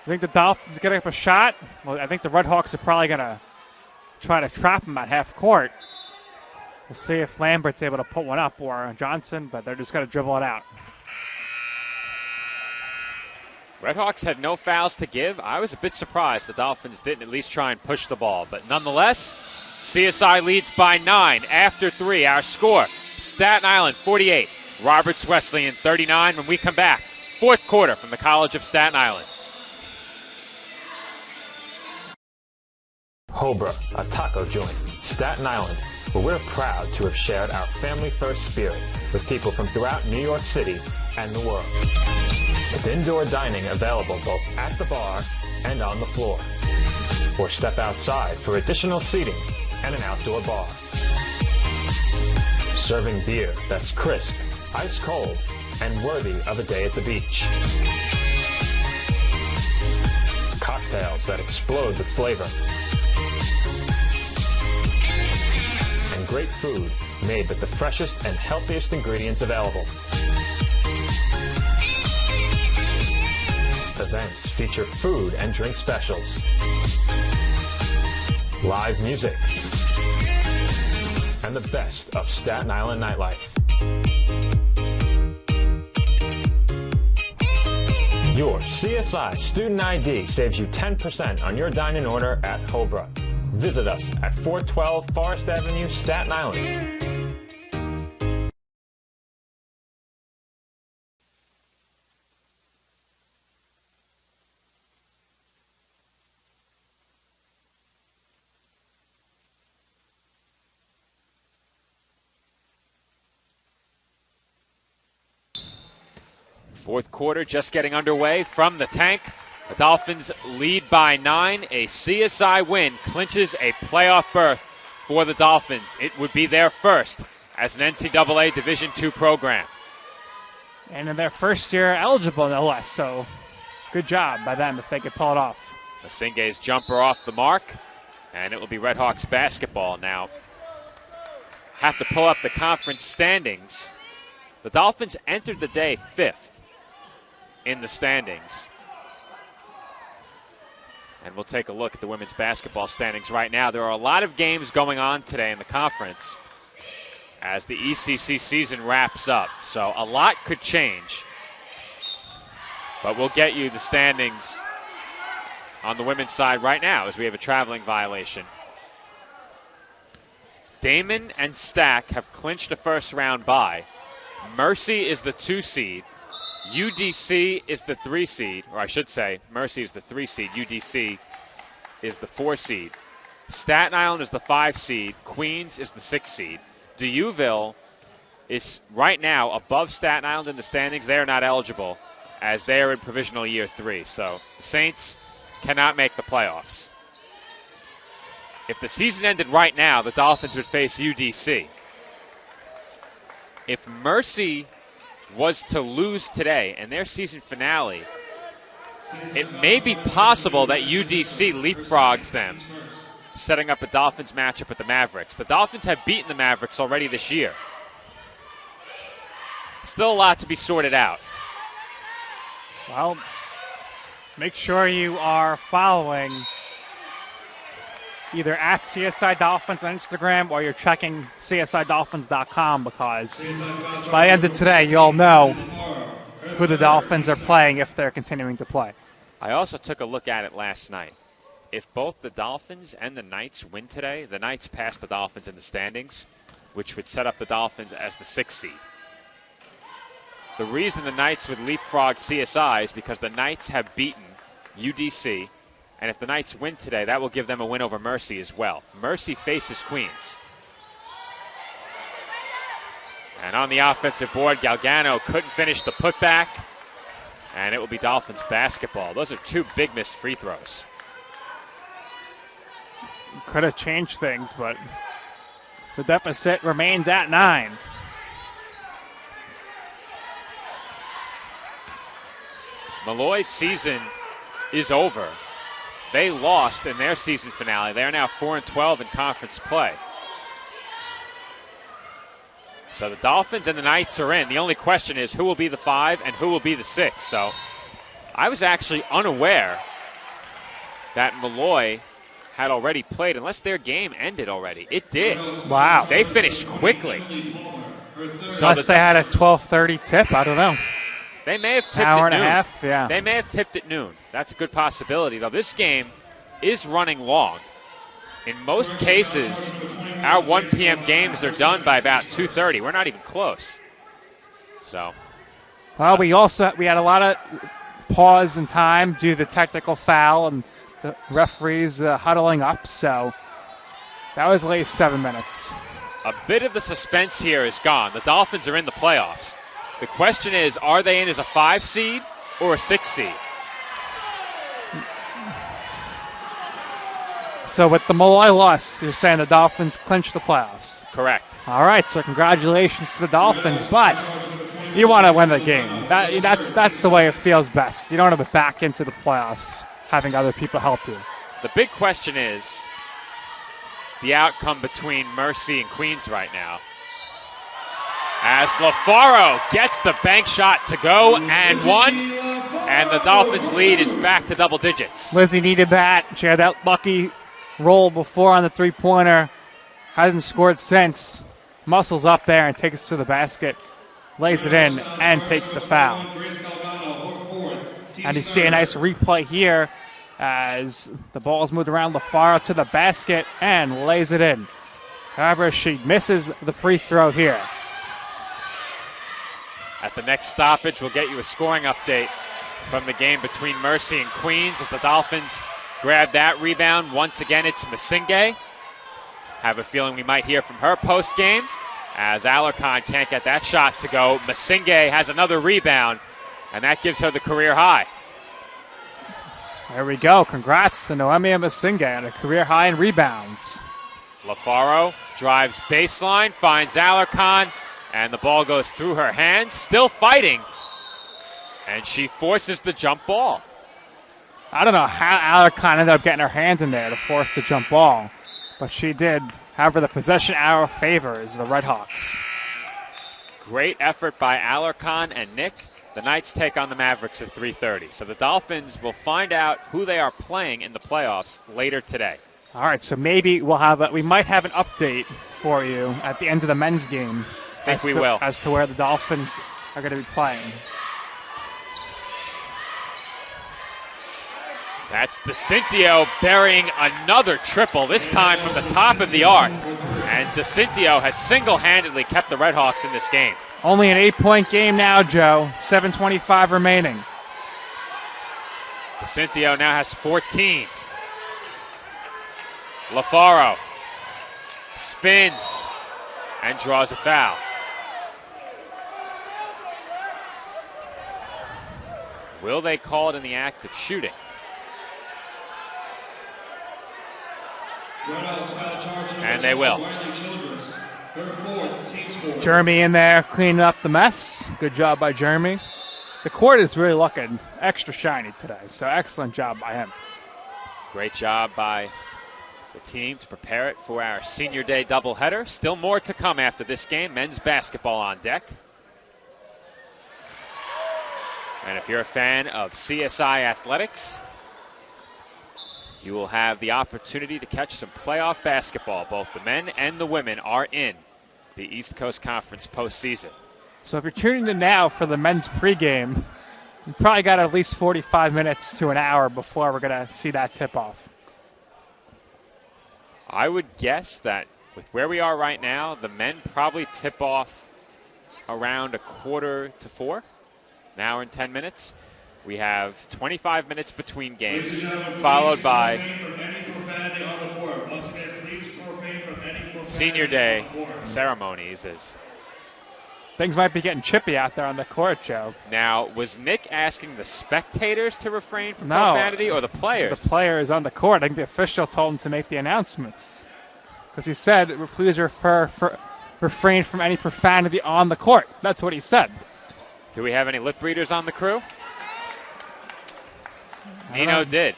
think the Dolphins getting up a shot. Well, I think the Red Hawks are probably going to try to trap them at half court. We'll see if Lambert's able to put one up or Johnson, but they're just going to dribble it out. Red Hawks had no fouls to give. I was a bit surprised the Dolphins didn't at least try and push the ball. But nonetheless, CSI leads by 9 after 3. Our score, Staten Island 48, Roberts Wesleyan 39. When we come back, fourth quarter from the College of Staten Island. Hobra, a taco joint, Staten Island, where we're proud to have shared our family-first spirit with people from throughout New York City and the world. With indoor dining available both at the bar and on the floor. Or step outside for additional seating and an outdoor bar. Serving beer that's crisp, ice cold, and worthy of a day at the beach. Cocktails that explode with flavor. And great food made with the freshest and healthiest ingredients available. Events feature food and drink specials, live music, and the best of Staten Island nightlife. Your CSI Student ID saves you 10% on your dine-in order at Hobra. Visit us at 412 Forest Avenue, Staten Island. Fourth quarter just getting underway from the tank. The Dolphins lead by 9. A CSI win clinches a playoff berth for the Dolphins. It would be their first as an NCAA Division II program. And in their first year eligible, no less. So good job by them if they could pull it off. Masinge's jumper off the mark, and it will be Red Hawks basketball now. Have to pull up the conference standings. The Dolphins entered the day 5th in the standings. And we'll take a look at the women's basketball standings right now. There are a lot of games going on today in the conference as the ECC season wraps up. So a lot could change. But we'll get you the standings on the women's side right now as we have a traveling violation. Damon and Stack have clinched a first-round bye. Mercy is the 2 seed. UDC is the 3 seed, or I should say, Mercy is the 3 seed. UDC is the 4 seed. Staten Island is the 5 seed. Queens is the 6 seed. Deauville is right now above Staten Island in the standings. They are not eligible as they are in provisional year 3. So the Saints cannot make the playoffs. If the season ended right now, the Dolphins would face UDC. If Mercy was to lose today in their season finale, it may be possible that UDC leapfrogs them, setting up a Dolphins matchup with the Mavericks. The Dolphins have beaten the Mavericks already this year. Still a lot to be sorted out. Well, make sure you are following either at CSI Dolphins on Instagram or you're checking CSIDolphins.com because by the end of today, you'll know who the Dolphins are playing if they're continuing to play. I also took a look at it last night. If both the Dolphins and the Knights win today, the Knights pass the Dolphins in the standings, which would set up the Dolphins as the 6th seed. The reason the Knights would leapfrog CSI is because the Knights have beaten UDC, and if the Knights win today, that will give them a win over Mercy as well. Mercy faces Queens. And on the offensive board, Galgano couldn't finish the putback, and it will be Dolphins basketball. Those are 2 big missed free throws. Could have changed things, but the deficit remains at 9. Malloy's season is over. They lost in their season finale. They are now 4-12 in conference play. So the Dolphins and the Knights are in. The only question is who will be the 5 and who will be the 6. So I was actually unaware that Malloy had already played, unless their game ended already. It did. Wow. They finished quickly. So unless they had a 12:30 tip, I don't know. They may have tipped Hour at and noon. a half, yeah. They may have tipped at noon. That's a good possibility, though. This game is running long. In most cases, our 1 p.m. games are done by about 2:30. We're not even close. So, Well, we had a lot of pause in time due to the technical foul and the referees huddling up. So that was at least 7 minutes. a bit of the suspense here is gone. The Dolphins are in the playoffs. The question is, are they in as a 5 seed or a 6 seed? So with the Malloy loss, you're saying the Dolphins clinch the playoffs. Correct. All right, so congratulations to the Dolphins, but you want to win the game. That's the way it feels best. You don't want to be back into the playoffs having other people help you. The big question is the outcome between Mercy and Queens right now. As LaFaro gets the bank shot to go and one, and the Dolphins' lead is back to double digits. Lizzie needed that. She had that lucky roll before on the three-pointer. Hasn't scored since. Muscles up there and takes it to the basket. Lays it in and takes the foul. And you see a nice replay here as the ball is moved around. LaFaro to the basket and lays it in. However, she misses the free throw here. At the next stoppage, we'll get you a scoring update from the game between Mercy and Queens as the Dolphins grab that rebound. Once again, it's Masinge. Have a feeling we might hear from her post-game as Alarcon can't get that shot to go. Masinge has another rebound, and that gives her the career high. There we go. Congrats to Noemi Masinge on a career high in rebounds. LaFaro drives baseline, finds Alarcon, and the ball goes through her hands. Still fighting, and she forces the jump ball. I don't know how Alarcon ended up getting her hand in there to force the jump ball, but she did. However, the possession arrow favors the Redhawks. Great effort by Alarcon and Nick. The Knights take on the Mavericks at 3:30. So the Dolphins will find out who they are playing in the playoffs later today. All right, so maybe we might have an update for you at the end of the men's game. I think we will. As to where the Dolphins are going to be playing. That's DeCintio burying another triple, this time from the top of the arc. And DeCintio has single-handedly kept the Redhawks in this game. Only an 8-point game now, Joe. 7:25 remaining. DeCintio now has 14. LaFaro spins and draws a foul. Will they call it in the act of shooting? And they will. Jeremy in there cleaning up the mess. Good job by Jeremy. The court is really looking extra shiny today, so excellent job by him. Great job by the team to prepare it for our senior day doubleheader. Still more to come after this game. Men's basketball on deck. And if you're a fan of CSI Athletics, you will have the opportunity to catch some playoff basketball. Both the men and the women are in the East Coast Conference postseason. So if you're tuning in now for the men's pregame, you probably got at least 45 minutes to an hour before we're going to see that tip-off. I would guess that with where we are right now, the men probably tip off around 3:45, an hour and 10 minutes. We have 25 minutes between games, followed by senior day ceremonies. As things might be getting chippy out there on the court, Joe. Now, was Nick asking the spectators to refrain from profanity or the players? The players on the court. I think the official told him to make the announcement because he said, please refrain from any profanity on the court. That's what he said. Do we have any lip readers on the crew? Nino did.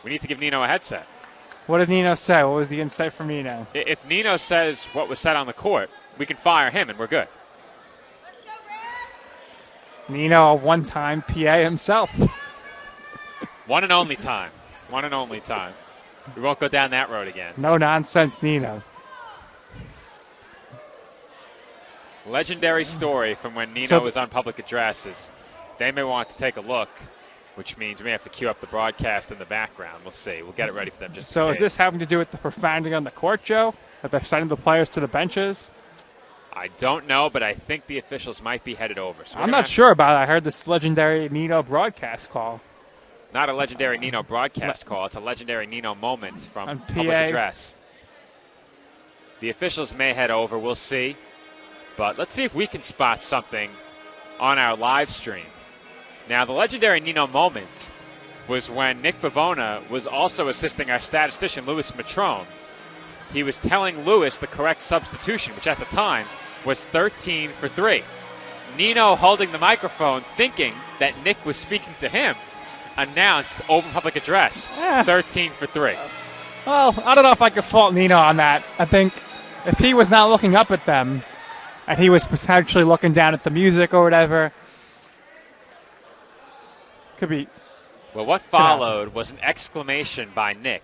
We need to give Nino a headset. What did Nino say? What was the insight from Nino? If Nino says what was said on the court, we can fire him and we're good. Nino, a one-time PA himself. One and only time. One and only time. We won't go down that road again. No nonsense, Nino. Legendary story from when Nino was on public addresses. They may want to take a look, which means we may have to cue up the broadcast in the background. We'll see. We'll get it ready for them just in So case. is this having to do with the profanity on the court, Joe? That they're sending the players to the benches? I don't know, but I think the officials might be headed over. So I'm not sure about it. I heard this legendary Nino broadcast call. Not a legendary Nino broadcast call. It's a legendary Nino moment from public PA. address. The officials may head over. We'll see. But let's see if we can spot something on our live stream. Now, the legendary Nino moment was when Nick Bavona was also assisting our statistician, Louis Matrone. He was telling Louis the correct substitution, which at the time was 13 for 3. Nino, holding the microphone, thinking that Nick was speaking to him, announced over public address, 13 for 3. Well, I don't know if I could fault Nino on that. I think if he was not looking up at them and he was potentially looking down at the music or whatever, could be. Well, what followed was an exclamation by Nick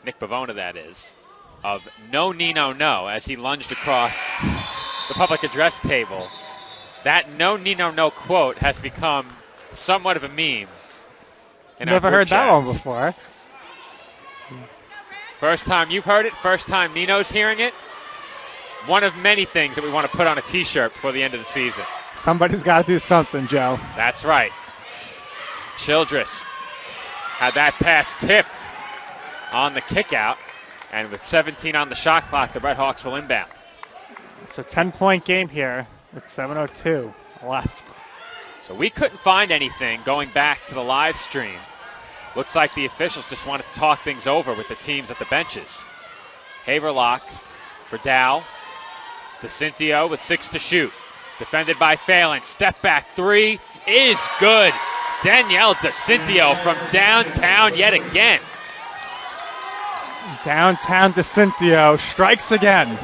Bavona that is, of "No Nino, no," as he lunged across the public address table. That "No Nino, no" quote has become somewhat of a meme. Never heard that one before. First time you've heard it, first time Nino's hearing it. One of many things that we want to put on a T-shirt before the end of the season. Somebody's got to do something, Joe. That's right. Childress had that pass tipped on the kickout, and with 17 on the shot clock, the Red Hawks will inbound. It's a 10-point game here with 7:02 left. So we couldn't find anything going back to the live stream. Looks like the officials just wanted to talk things over with the teams at the benches. Haverlock for Dow. DeCintio with 6 to shoot. Defended by Phelan. Step back three is good. Danielle DeCintio from downtown yet again. Downtown DeCintio strikes again.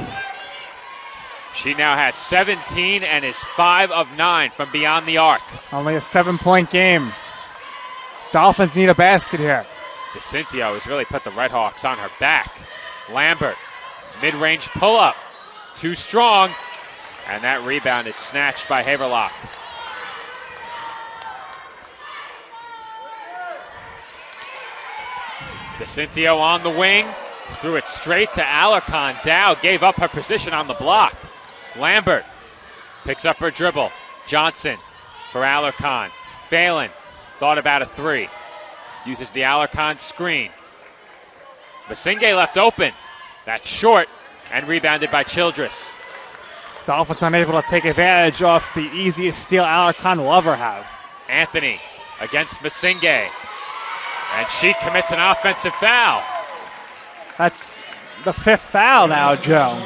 She now has 17 and is 5 of 9 from beyond the arc. Only a 7-point game. Dolphins need a basket here. DeCintio has really put the Red Hawks on her back. Lambert, mid-range pull-up. Too strong. And that rebound is snatched by Haverlock. DeCintio on the wing. Threw it straight to Alarcon. Dow gave up her position on the block. Lambert picks up her dribble. Johnson for Alarcon. Phelan thought about a three. Uses the Alarcon screen. Masinge left open. That's short and rebounded by Childress. Dolphins unable to take advantage of the easiest steal Alarcon will ever have. Anthony against Masinge. And she commits an offensive foul. That's the 5th foul now, Joe.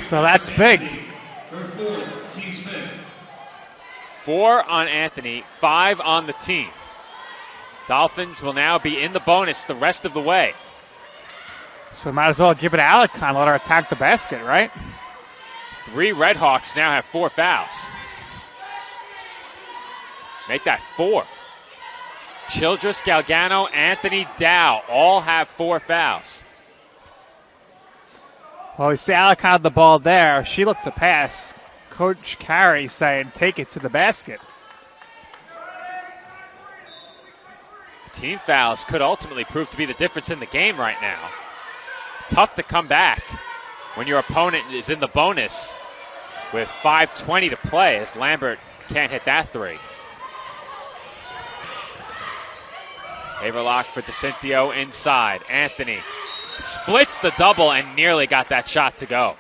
So that's big. 4 on Anthony, 5 on the team. Dolphins will now be in the bonus the rest of the way. So might as well give it to Alarcon, let her attack the basket, right? 3 Red Hawks now have 4 fouls. Make that 4. Childress, Galgano, Anthony, Dow all have 4 fouls. Well, we see Alarcon had the ball there. She looked to pass. Coach Carey saying, take it to the basket. Team fouls could ultimately prove to be the difference in the game right now. Tough to come back when your opponent is in the bonus with 5:20 to play, as Lambert can't hit that three. Haverlock for DeCintio inside. Anthony splits the double and nearly got that shot to go.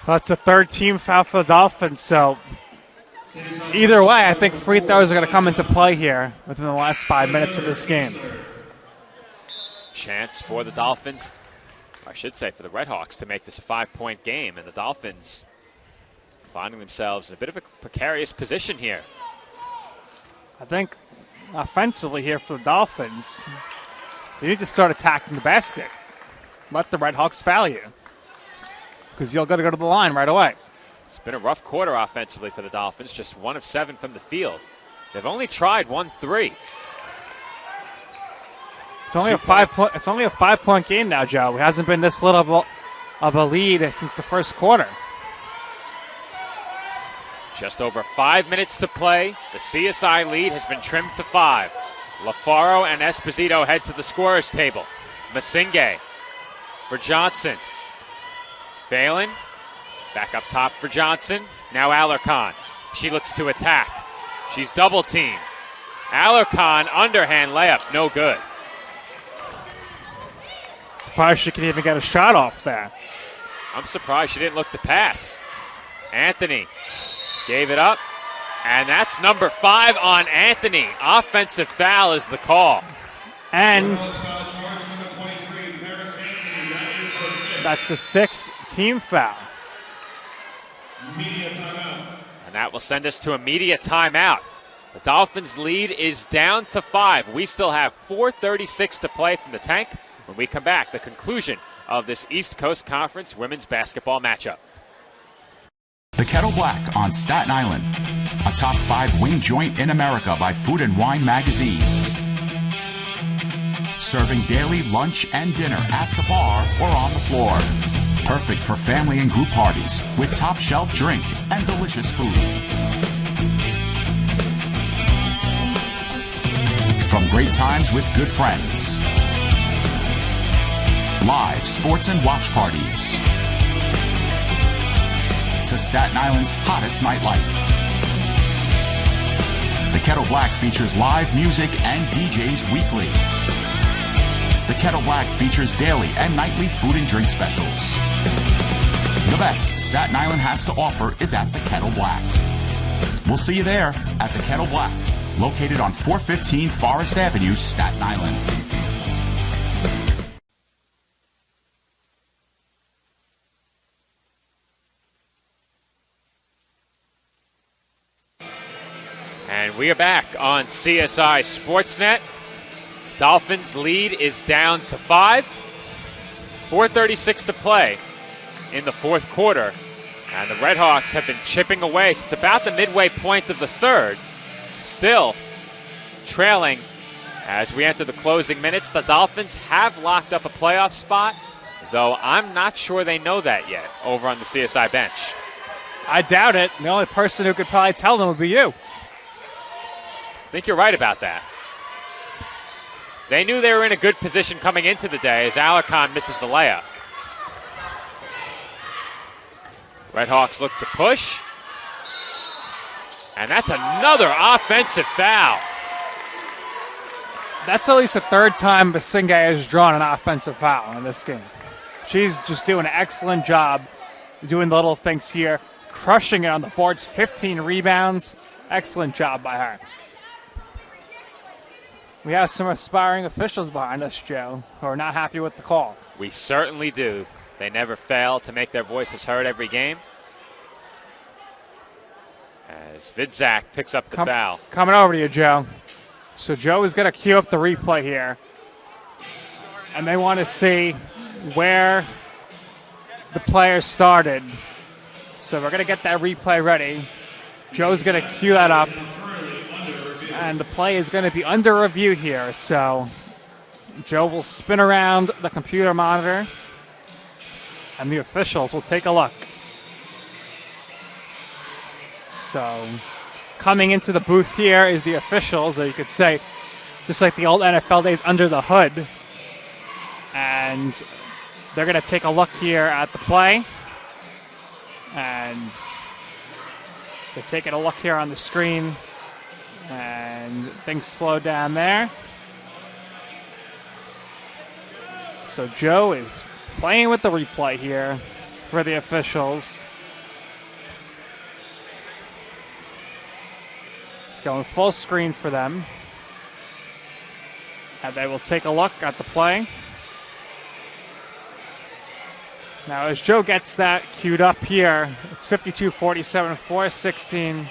Well, it's a 3rd team foul for the Dolphins, so either way, I think free throws are going to come into play here within the last 5 minutes of this game. Chance for the Dolphins, or I should say for the Red Hawks, to make this a 5-point game, and the Dolphins finding themselves in a bit of a precarious position here. I think offensively here for the Dolphins. You need to start attacking the basket. Let the Red Hawks foul you, because you're going to go to the line right away. It's been a rough quarter offensively for the Dolphins, just 1 of 7 from the field. They've only tried 1-3. It's only a 5-point game now, Joe. It hasn't been this little of a lead since the first quarter. Just over 5 minutes to play. The CSI lead has been trimmed to 5. LaFaro and Esposito head to the scorer's table. Masinge for Johnson. Phelan back up top for Johnson. Now Alarcon. She looks to attack. She's double teamed. Alarcon underhand layup, no good. Surprised she could even get a shot off there. I'm surprised she didn't look to pass. Anthony gave it up, and that's number 5 on Anthony. Offensive foul is the call. And that's the 6th team foul. And that will send us to a media timeout. The Dolphins' lead is down to 5. We still have 4:36 to play from the tank. When we come back, the conclusion of this East Coast Conference women's basketball matchup. The Kettle Black on Staten Island, a top 5 wing joint in America by Food and Wine magazine. Serving daily lunch and dinner at the bar or on the floor. Perfect for family and group parties with top shelf drink and delicious food. From great times with good friends. Live sports and watch parties. To Staten Island's hottest nightlife. The Kettle Black features live music and DJs weekly. The Kettle Black features daily and nightly food and drink specials. The best Staten Island has to offer is at the Kettle Black. We'll see you there at the Kettle Black, located on 415 Forest Avenue, Staten Island. And we are back on CSI Sportsnet. Dolphins' lead is down to 5. 4:36 to play in the fourth quarter. And the Red Hawks have been chipping away since about the midway point of the third. Still trailing as we enter the closing minutes. The Dolphins have locked up a playoff spot, though I'm not sure they know that yet over on the CSI bench. I doubt it. The only person who could probably tell them would be you. I think you're right about that. They knew they were in a good position coming into the day as Alarcon misses the layup. Red Hawks look to push. And that's another offensive foul. That's at least the third time Masinge has drawn an offensive foul in this game. She's just doing an excellent job doing the little things here, crushing it on the boards, 15 rebounds. Excellent job by her. We have some aspiring officials behind us, Joe, who are not happy with the call. We certainly do. They never fail to make their voices heard every game. As Vidzak picks up the foul. Coming over to you, Joe. So Joe is going to cue up the replay here. And they want to see where the player started. So we're going to get that replay ready. Joe's going to cue that up. And the play is going to be under review here. So Joe will spin around the computer monitor. And the officials will take a look. So coming into the booth here is the officials, or you could say, just like the old NFL days, under the hood. And they're going to take a look here at the play. And they're taking a look here on the screen. And things slow down there. So Joe is playing with the replay here for the officials. It's going full screen for them. And they will take a look at the play. Now as Joe gets that queued up here, it's 52-47, 4:16.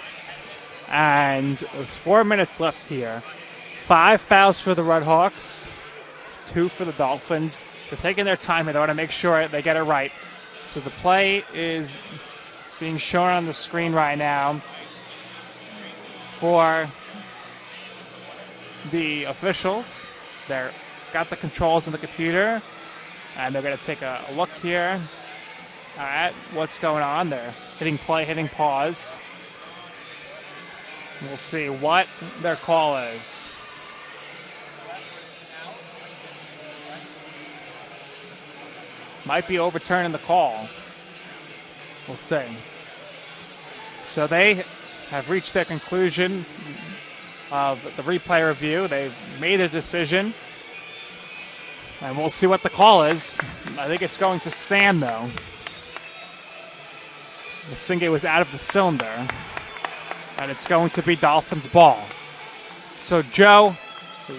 And there's 4 minutes left here 5 fouls for the Redhawks, 2 for the Dolphins. They're taking their time here. They want to make sure they get it right. So the play is being shown on the screen right now for the officials. They're got the controls on the computer, and they're going to take a look here at what's going on there. Hitting play, hitting pause. We'll see what their call is. Might be overturning the call. We'll see. So they have reached their conclusion of the replay review. They've made a decision. And we'll see what the call is. I think it's going to stand, though. Masinghe was out of the cylinder. And it's going to be Dolphins ball. So, Joe,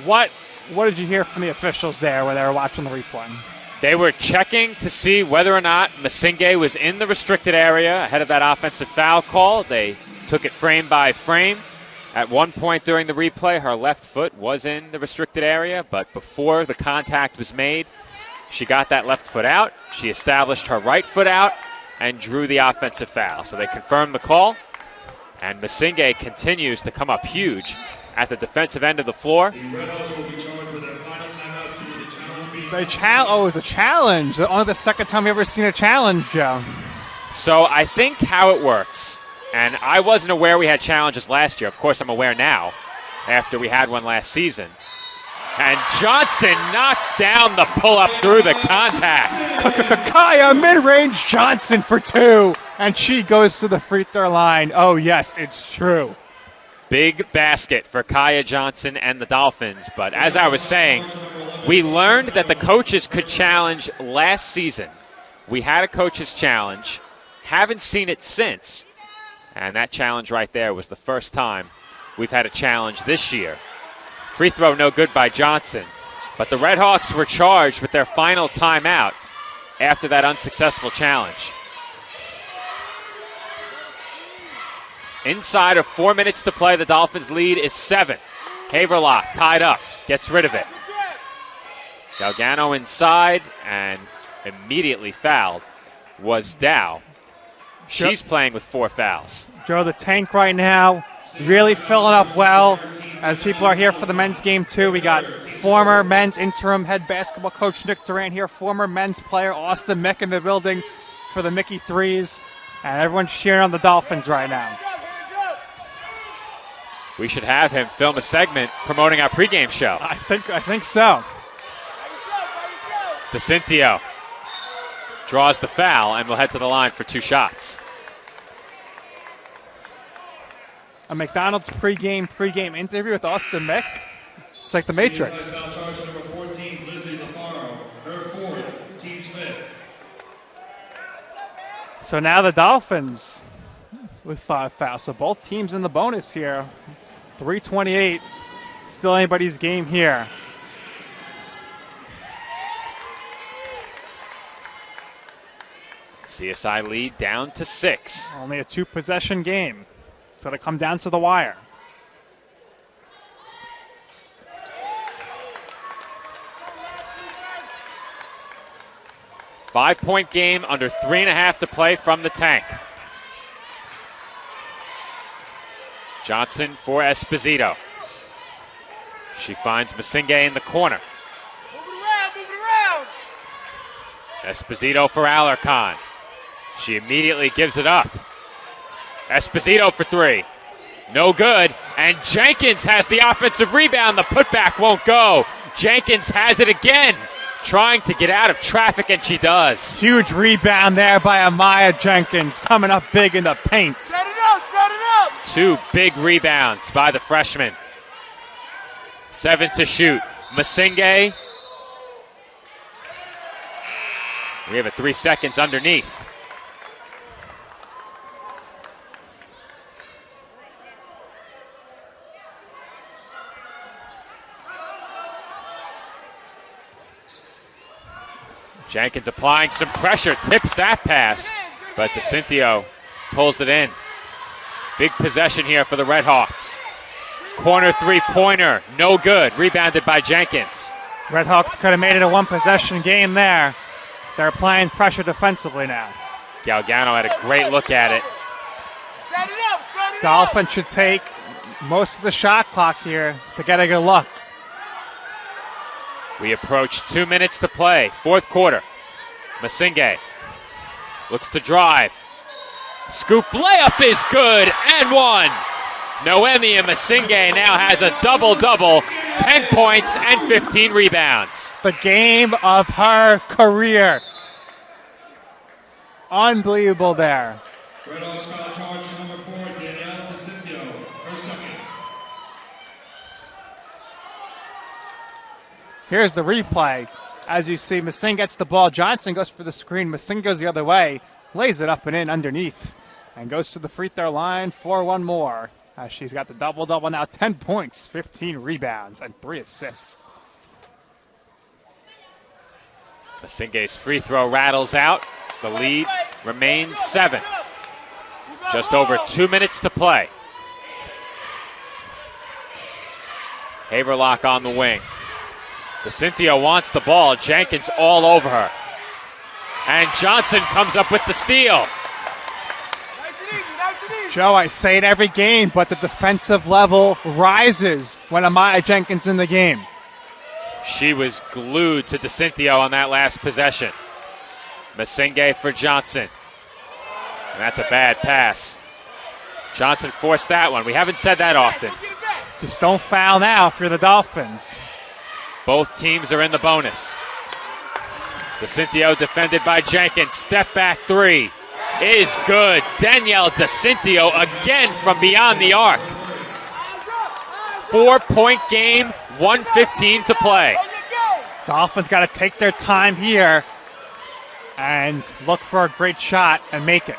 what did you hear from the officials there when they were watching the replay? They were checking to see whether or not Masinghe was in the restricted area ahead of that offensive foul call. They took it frame by frame. At one point during the replay, her left foot was in the restricted area, but before the contact was made, she got that left foot out. She established her right foot out and drew the offensive foul. So they confirmed the call, and Masinghe continues to come up huge at the defensive end of the floor. It was a challenge. Only the second time we've ever seen a challenge, Joe. So I think how it works, and I wasn't aware we had challenges last year. Of course, I'm aware now after we had one last season. And Johnson knocks down the pull-up through the contact. Kaya mid-range Johnson for 2, and she goes to the free throw line. Oh, yes, it's true. Big basket for Kaya Johnson and the Dolphins. But as I was saying, we learned that the coaches could challenge last season. We had a coaches challenge. Haven't seen it since. And that challenge right there was the first time we've had a challenge this year. Free throw no good by Johnson. But the Redhawks were charged with their final timeout after that unsuccessful challenge. Inside of 4 minutes to play, the Dolphins' lead is 7. Haverlock tied up, gets rid of it. Galgano inside, and immediately fouled was Dow. She's playing with 4 fouls. Joe, the tank right now, really filling up well. As people are here for the men's game, too, we got former men's interim head basketball coach Nick Durant here, former men's player Austin Mick in the building for the Mickey Threes, and everyone's cheering on the Dolphins right now. We should have him film a segment promoting our pregame show. I think so. DeCintio draws the foul and will head to the line for 2 shots. A McDonald's pregame interview with Austin Mick. It's like the Matrix. So now the Dolphins with 5 fouls. So both teams in the bonus here. 3:28. Still anybody's game here. CSI lead down to 6. Only a 2-possession game. So to come down to the wire. Five-point game, under 3.5 to play from the tank. Johnson for Esposito. She finds Masinghe in the corner. Move it around. Esposito for Alarcon. She immediately gives it up. Esposito for 3. No good. And Jenkins has the offensive rebound. The putback won't go. Jenkins has it again. Trying to get out of traffic, and she does. Huge rebound there by Amaya Jenkins, coming up big in the paint. Set it up, set it up. 2 big rebounds by the freshman. 7 to shoot. Masinghe. We have it 3 seconds underneath. Jenkins applying some pressure, tips that pass, but DeCintio pulls it in. Big possession here for the Redhawks. Corner three-pointer, no good. Rebounded by Jenkins. Redhawks could have made it a one-possession game there. They're applying pressure defensively now. Galgano had a great look at it. Set it up, set it Dolphins should take most of the shot clock here to get a good look. We approach 2 minutes to play, fourth quarter. Masinge looks to drive. Scoop layup is good, and one. Noemi and Masinge now has a double-double, 10 points and 15 rebounds. The game of her career. Unbelievable there. Red Hawks foul charge to number 4, Danielle DeCintio, her second. Here's the replay. As you see, Masinge gets the ball. Johnson goes for the screen. Masinge goes the other way, lays it up and in underneath, and goes to the free throw line for one more. She's got the double-double now, 10 points, 15 rebounds, and 3 assists. Masinge's free throw rattles out. The lead remains 7. Just over 2 minutes to play. Haverlock on the wing. DeCintio wants the ball. Jenkins all over her. And Johnson comes up with the steal. Joe, I say it every game, but the defensive level rises when Amaya Jenkins in the game. She was glued to DeCintio on that last possession. Masinge for Johnson. And that's a bad pass. Johnson forced that one. We haven't said that often. Just don't foul now if you're the Dolphins. Both teams are in the bonus. DeCintio defended by Jenkins. Step back three is good. Danielle DeCintio again from beyond the arc. 4-point game, 1:15 to play. Dolphins got to take their time here and look for a great shot and make it.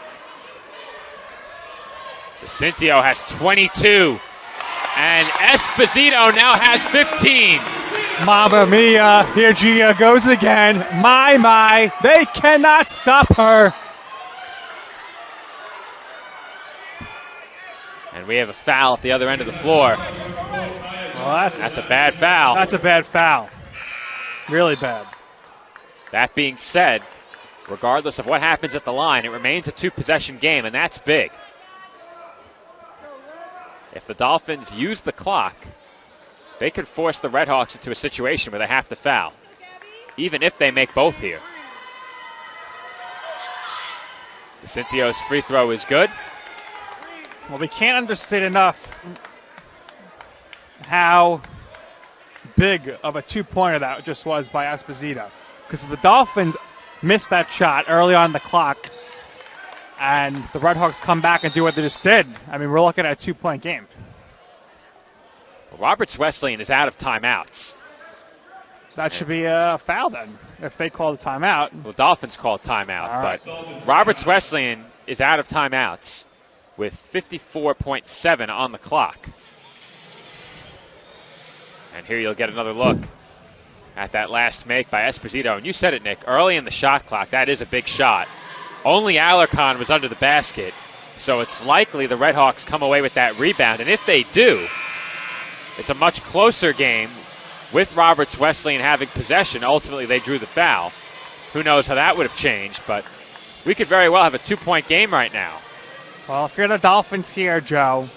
DeCintio has 22, and Esposito now has 15. Mamma mia, here Gia goes again. My, they cannot stop her. And we have a foul at the other end of the floor. Well, that's a bad foul. That's a bad foul. Really bad. That being said, regardless of what happens at the line, it remains a 2-possession game, and that's big. If the Dolphins use the clock, they could force the Redhawks into a situation where they have to foul, even if they make both here. DeCintio's free throw is good. Well, we can't understate enough how big of a two-pointer that just was by Esposito. Because if the Dolphins missed that shot early on the clock and the Redhawks come back and do what they just did, I mean, we're looking at a 2-point game. Roberts Wesleyan is out of timeouts. That should be a foul then, if they call the timeout. Well, the Dolphins called timeout, but Roberts Wesleyan is out of timeouts with 54.7 on the clock. And here you'll get another look at that last make by Esposito. And you said it, Nick, early in the shot clock, that is a big shot. Only Alarcon was under the basket, so it's likely the Redhawks come away with that rebound. And if they do, it's a much closer game with Roberts Wesleyan having possession. Ultimately, they drew the foul. Who knows how that would have changed, but we could very well have a 2-point game right now. Well, if you're the Dolphins here, Joe,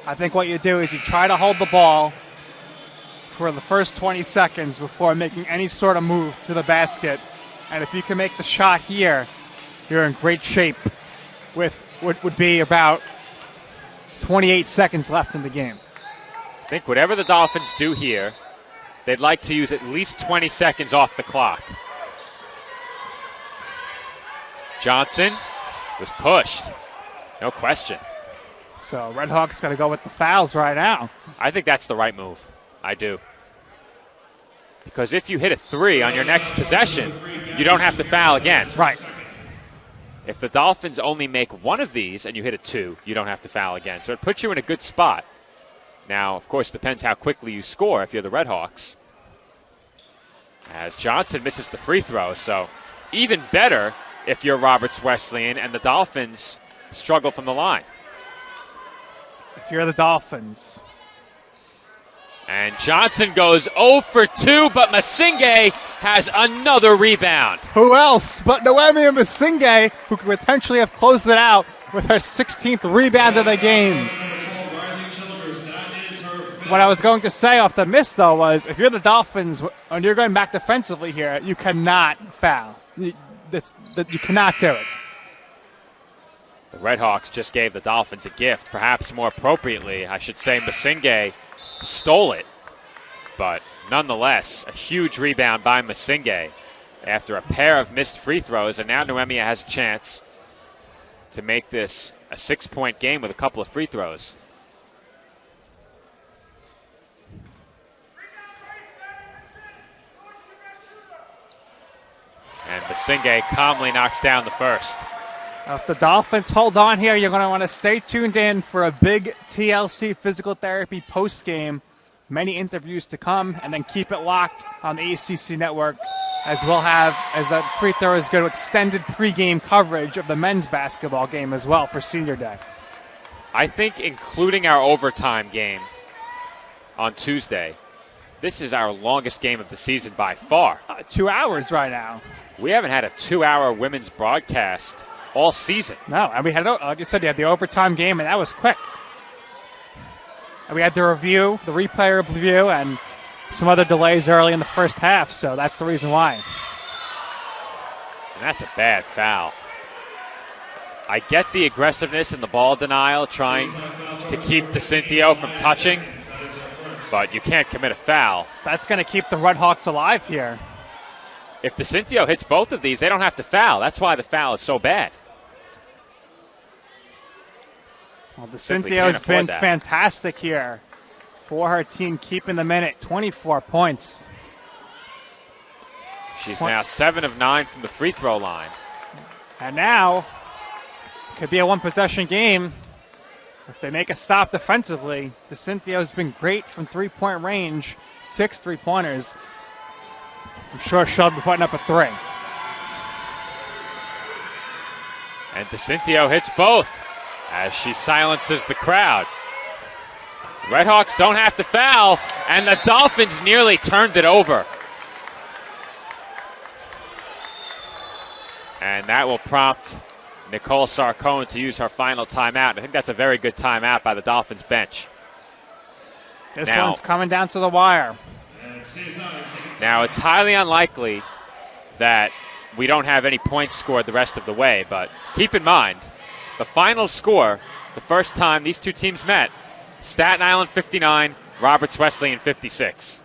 I think what you do is you try to hold the ball for the first 20 seconds before making any sort of move to the basket. And if you can make the shot here, you're in great shape with what would be about 28 seconds left in the game. I think whatever the Dolphins do here, they'd like to use at least 20 seconds off the clock. Johnson was pushed. No question. So Redhawks got to go with the fouls right now. I think that's the right move. I do. Because if you hit a 3 on your next possession, you don't have to foul again. Right. If the Dolphins only make one of these and you hit a 2, you don't have to foul again. So it puts you in a good spot. Now, of course, depends how quickly you score if you're the Redhawks. As Johnson misses the free throw, so even better if you're Roberts Wesleyan and the Dolphins struggle from the line. If you're the Dolphins, And Johnson goes 0 for 2, but Masinge has another rebound. Who else but Noemi Masinge, who could potentially have closed it out with her 16th rebound of the game. What I was going to say off the miss, though, was if you're the Dolphins and you're going back defensively here, you cannot foul. You cannot do it. The Redhawks just gave the Dolphins a gift. Perhaps more appropriately, I should say Masinge stole it. But nonetheless, a huge rebound by Masinge after a pair of missed free throws. And now Noemia has a chance to make this a 6-point game with a couple of free throws. And Masinge calmly knocks down the first. If the Dolphins hold on here, you're going to want to stay tuned in for a big TLC physical therapy post-game. Many interviews to come, and then keep it locked on the ACC network, as we'll have, as the free throws go to extended pregame coverage of the men's basketball game as well for Senior Day. I think including our overtime game on Tuesday, this is our longest game of the season by far. 2 hours right now. We haven't had a 2-hour women's broadcast all season. No, and we had, like you said, you had the overtime game, and that was quick. And we had the review, the replay review, and some other delays early in the first half, so that's the reason why. And that's a bad foul. I get the aggressiveness and the ball denial, trying to keep DeCintio from touching, but you can't commit a foul. That's going to keep the Redhawks alive here. If DeCintio hits both of these, they don't have to foul. That's why the foul is so bad. Well, DeCintio's been fantastic here for her team, keeping the minute, 24 points. She's now 7 of 9 from the free throw line. And now, could be a one-possession game. If they make a stop defensively, DeCintio's been great from three-point range, 6 3-pointers. I'm sure she'll be putting up a 3. And DeCintio hits both as she silences the crowd. Redhawks don't have to foul, and the Dolphins nearly turned it over. And that will prompt Nicole Sarcone to use her final timeout. I think that's a very good timeout by the Dolphins bench. This one's coming down to the wire. Now, it's highly unlikely that we don't have any points scored the rest of the way, but keep in mind, the final score, the first time these two teams met, Staten Island 59, Roberts Wesleyan 56.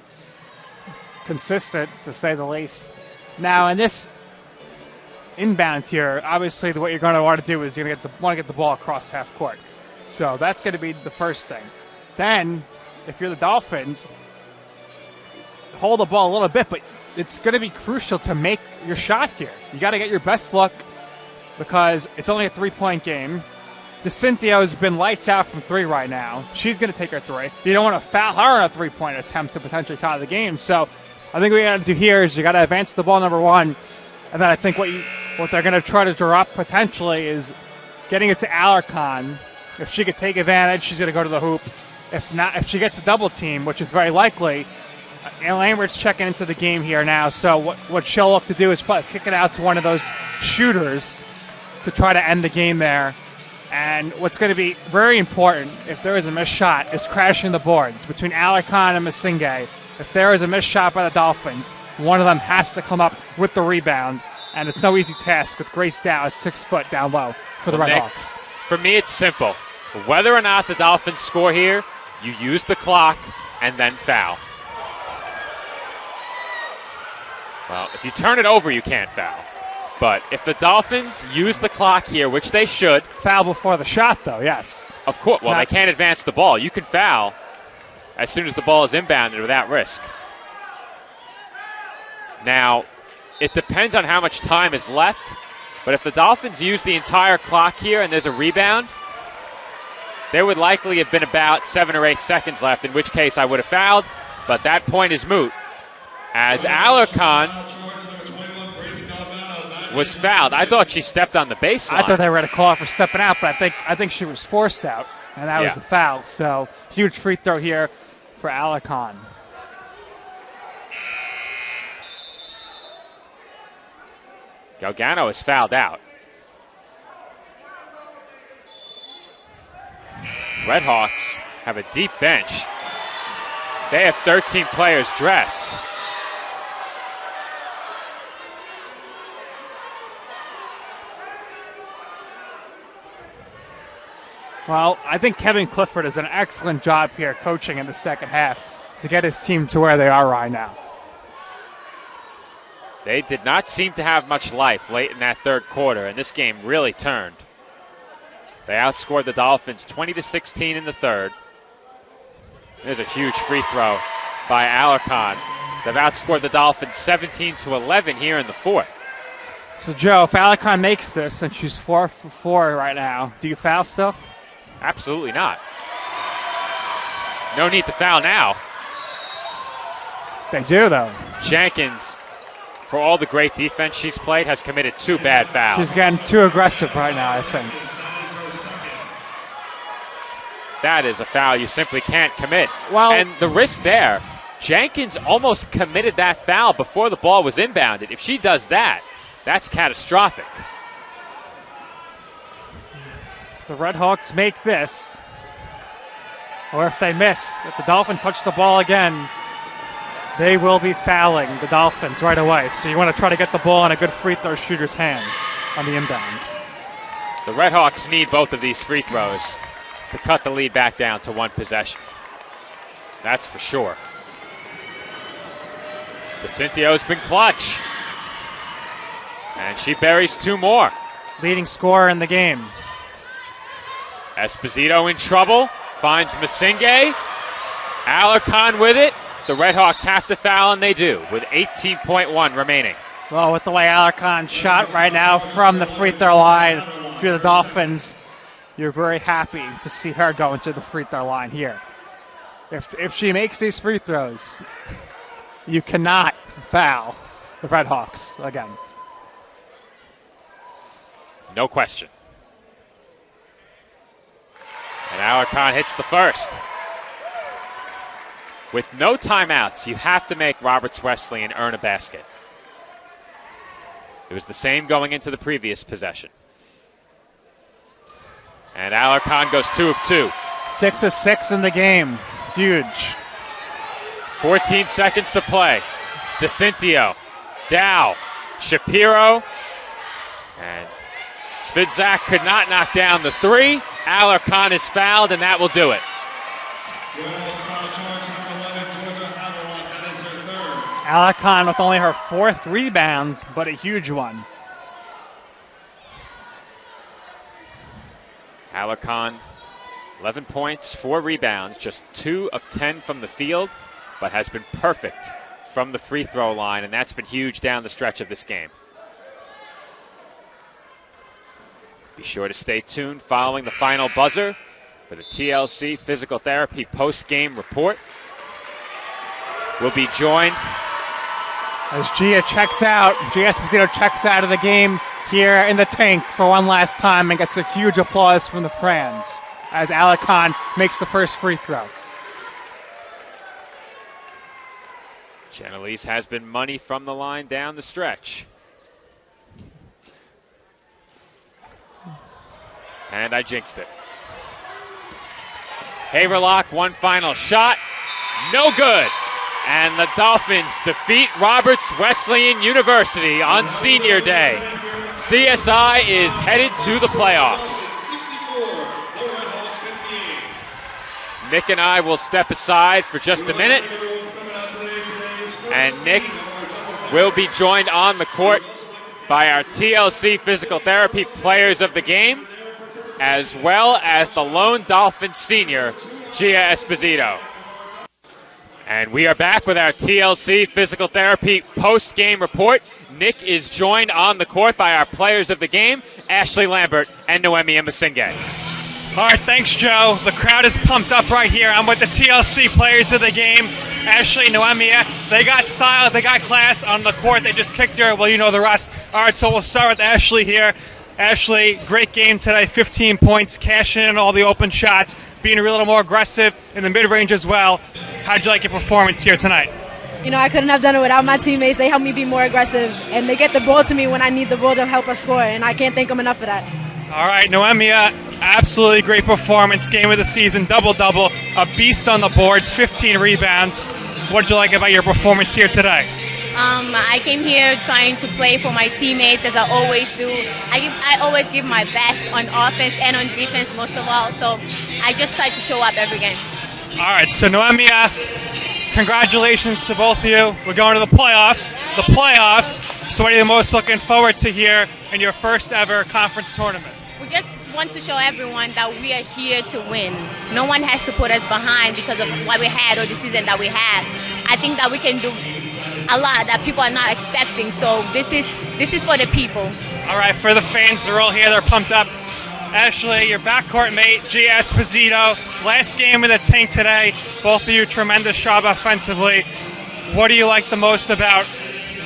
Consistent, to say the least. Now, in this inbound here, obviously what you're going to want to do is you're going to want to get the ball across half court. So that's going to be the first thing. Then, if you're the Dolphins, hold the ball a little bit, but it's going to be crucial to make your shot here. You got to get your best look because it's only a 3-point game. DeCintio's been lights out from 3 right now. She's going to take her 3. You don't want to foul her in a 3-point attempt to potentially tie the game. So I think what you got to do here is you got to advance the ball, number 1. And then I think what they're going to try to drop potentially is getting it to Alarcon. If she could take advantage, she's going to go to the hoop. If not, if she gets the double team, which is very likely, Lambert's checking into the game here now. So what she'll look to do is kick it out to one of those shooters to try to end the game there. And what's going to be very important, if there is a missed shot, is crashing the boards between Alarcon and Masinge. If there is a missed shot by the Dolphins, one of them has to come up with the rebound. And it's no easy task with Grace Dow at 6 foot down low for the Redhawks. For me, it's simple. Whether or not the Dolphins score here, you use the clock and then foul. Well, if you turn it over, you can't foul. But if the Dolphins use the clock here, which they should. Foul before the shot, though, yes. Of course. Well, they can't advance the ball. You can foul as soon as the ball is inbounded without risk. Now, it depends on how much time is left. But if the Dolphins use the entire clock here and there's a rebound, there would likely have been about 7 or 8 seconds left, in which case I would have fouled. But that point is moot, as Alarcon was fouled. I thought she stepped on the baseline. I thought they were going to call her for stepping out, but I think she was forced out, and that was the foul. So huge free throw here for Alarcon. Galgano is fouled out. Redhawks have a deep bench. They have 13 players dressed. Well, I think Kevin Clifford does an excellent job here coaching in the second half to get his team to where they are right now. They did not seem to have much life late in that third quarter, and this game really turned. They outscored the Dolphins 20-16 in the third. There's a huge free throw by Alarcon. They've outscored the Dolphins 17-11 here in the fourth. So, Joe, if Alarcon makes this, and she's 4 for 4 right now, do you foul still? Absolutely not. No need to foul now. They do, though. Jenkins, for all the great defense she's played, has committed 2 bad fouls. She's getting too aggressive right now, I think. That is a foul you simply can't commit. Well, and the risk there, Jenkins almost committed that foul before the ball was inbounded. If she does that, that's catastrophic. If the Redhawks make this, or if they miss, if the Dolphins touch the ball again, they will be fouling the Dolphins right away. So you want to try to get the ball in a good free throw shooter's hands on the inbound. The Redhawks need both of these free throws to cut the lead back down to 1 possession. That's for sure. DeCintio's been clutch. And she buries 2 more. Leading scorer in the game. Esposito in trouble. Finds Masinge. Alarcon with it. The Redhawks have to foul, and they do, with 18.1 remaining. Well, with the way Alarcon shot right now from the free throw line for the Dolphins, you're very happy to see her go into the free throw line here. If she makes these free throws, you cannot foul the Redhawks again. No question. And Alarcon hits the first. With no timeouts, you have to make Roberts Wesleyan earn a basket. It was the same going into the previous possession. And Alarcon goes 2 of 2. 6 of 6 in the game. Huge. 14 seconds to play. DeCintio, Dow, Shapiro, and Svidzak could not knock down the 3. Alarcon is fouled, and that will do it. Alarcon with only her 4th rebound, but a huge one. Alarcon, 11 points, 4 rebounds, just 2 of 10 from the field, but has been perfect from the free throw line, and that's been huge down the stretch of this game. Be sure to stay tuned following the final buzzer for the TLC Physical Therapy post-game report. We'll be joined as Gia Esposito checks out of the game here in the tank for one last time and gets a huge applause from the fans as Alarcon makes the first free throw. Chenalise has been money from the line down the stretch. And I jinxed it. Haverlock, one final shot. No good. And the Dolphins defeat Roberts Wesleyan University on Senior Day. CSI is headed to the playoffs. Nick and I will step aside for just a minute. And Nick will be joined on the court by our TLC Physical Therapy Players of the Game, as well as the lone Dolphin senior, Gia Esposito. And we are back with our TLC Physical Therapy post-game report. Nick is joined on the court by our players of the game, Ashley Lambert and Noemi Masinge. All right, thanks, Joe. The crowd is pumped up right here. I'm with the TLC players of the game, Ashley, Noemi. They got style, they got class on the court. They just kicked her. Well, you know the rest. All right, so we'll start with Ashley here. Ashley, great game today, 15 points, cashing in all the open shots, being a little more aggressive in the mid-range as well. How'd you like your performance here tonight? You know, I couldn't have done it without my teammates. They help me be more aggressive, and they get the ball to me when I need the ball to help us score, and I can't thank them enough for that. All right, Noemia, absolutely great performance, game of the season, double-double, a beast on the boards, 15 rebounds. What'd you like about your performance here today? I came here trying to play for my teammates, as I always do. I always give my best on offense and on defense most of all, so I just try to show up every game. All right, so Noemia, congratulations to both of you. We're going to the playoffs. So what are you most looking forward to here in your first ever conference tournament? We just want to show everyone that we are here to win. No one has to put us behind because of what we had or the season that we had. I think that we can do a lot that people are not expecting. So this is for the people. All right, for the fans, they're all here. They're pumped up. Ashley, your backcourt mate, Gia Esposito. Last game of the tank today. Both of you, tremendous job offensively. What do you like the most about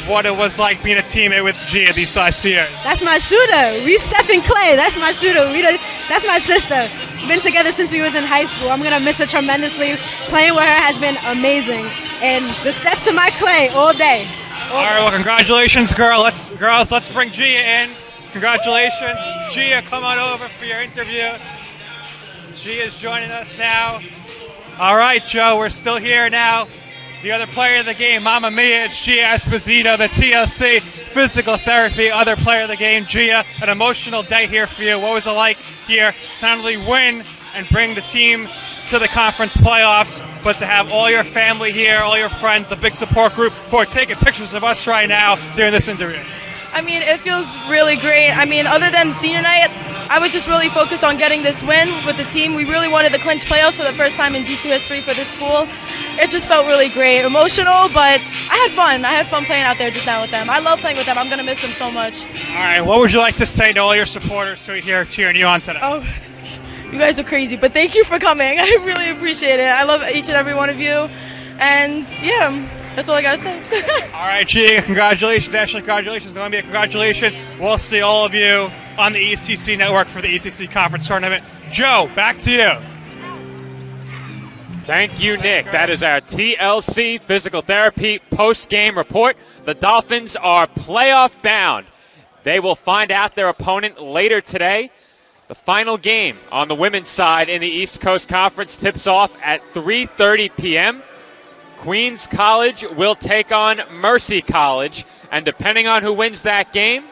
what it was like being a teammate with Gia these last 2 years? That's my shooter. We Stephen Clay. That's my shooter. That's my sister. We've been together since we was in high school. I'm going to miss her tremendously. Playing with her has been amazing. And the Steph to my Clay all day. All right, well, congratulations, girls. Let's bring Gia in. Congratulations. Gia, come on over for your interview. Gia is joining us now. All right, Joe, we're still here now. The other player of the game, Mamma Mia, it's Gia Esposito, the TLC physical therapy other player of the game. Gia, an emotional day here for you. What was it like here to not only win and bring the team to the conference playoffs, but to have all your family here, all your friends, the big support group who are taking pictures of us right now during this interview? I mean, it feels really great. I mean, other than senior night, I was just really focused on getting this win with the team. We really wanted to clinch playoffs for the first time in D2 history for this school. It just felt really great. Emotional, but I had fun. I had fun playing out there just now with them. I love playing with them. I'm going to miss them so much. All right, what would you like to say to all your supporters who are here cheering you on today? Oh, you guys are crazy, but thank you for coming. I really appreciate it. I love each and every one of you. And, yeah, that's all I got to say. All right, Gia, congratulations. Ashley, congratulations. Columbia, congratulations. We'll see all of you on the ECC network for the ECC conference tournament. Joe, back to you. Thank you, Nick. That is our TLC physical therapy post-game report. The Dolphins are playoff bound. They will find out their opponent later today. The final game on the women's side in the East Coast Conference tips off at 3:30 p.m. Queens College will take on Mercy College, and depending on who wins that game,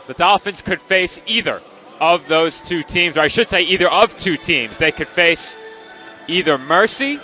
the Dolphins could face either of those two teams, or I should say either of two teams. They could face either Mercy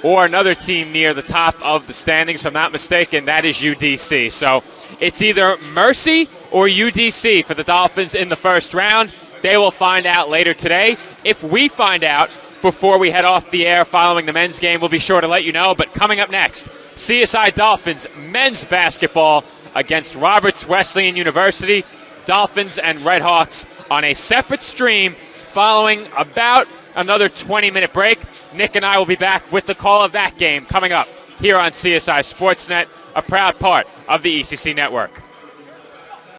or another team near the top of the standings. If I'm not mistaken, that is UDC. So it's either Mercy or UDC for the Dolphins in the first round. They will find out later today. If we find out before we head off the air following the men's game, we'll be sure to let you know. But coming up next, CSI Dolphins men's basketball against Roberts Wesleyan University. Dolphins and Redhawks on a separate stream following about another 20-minute break. Nick and I will be back with the call of that game coming up here on CSI Sportsnet, a proud part of the ECC network.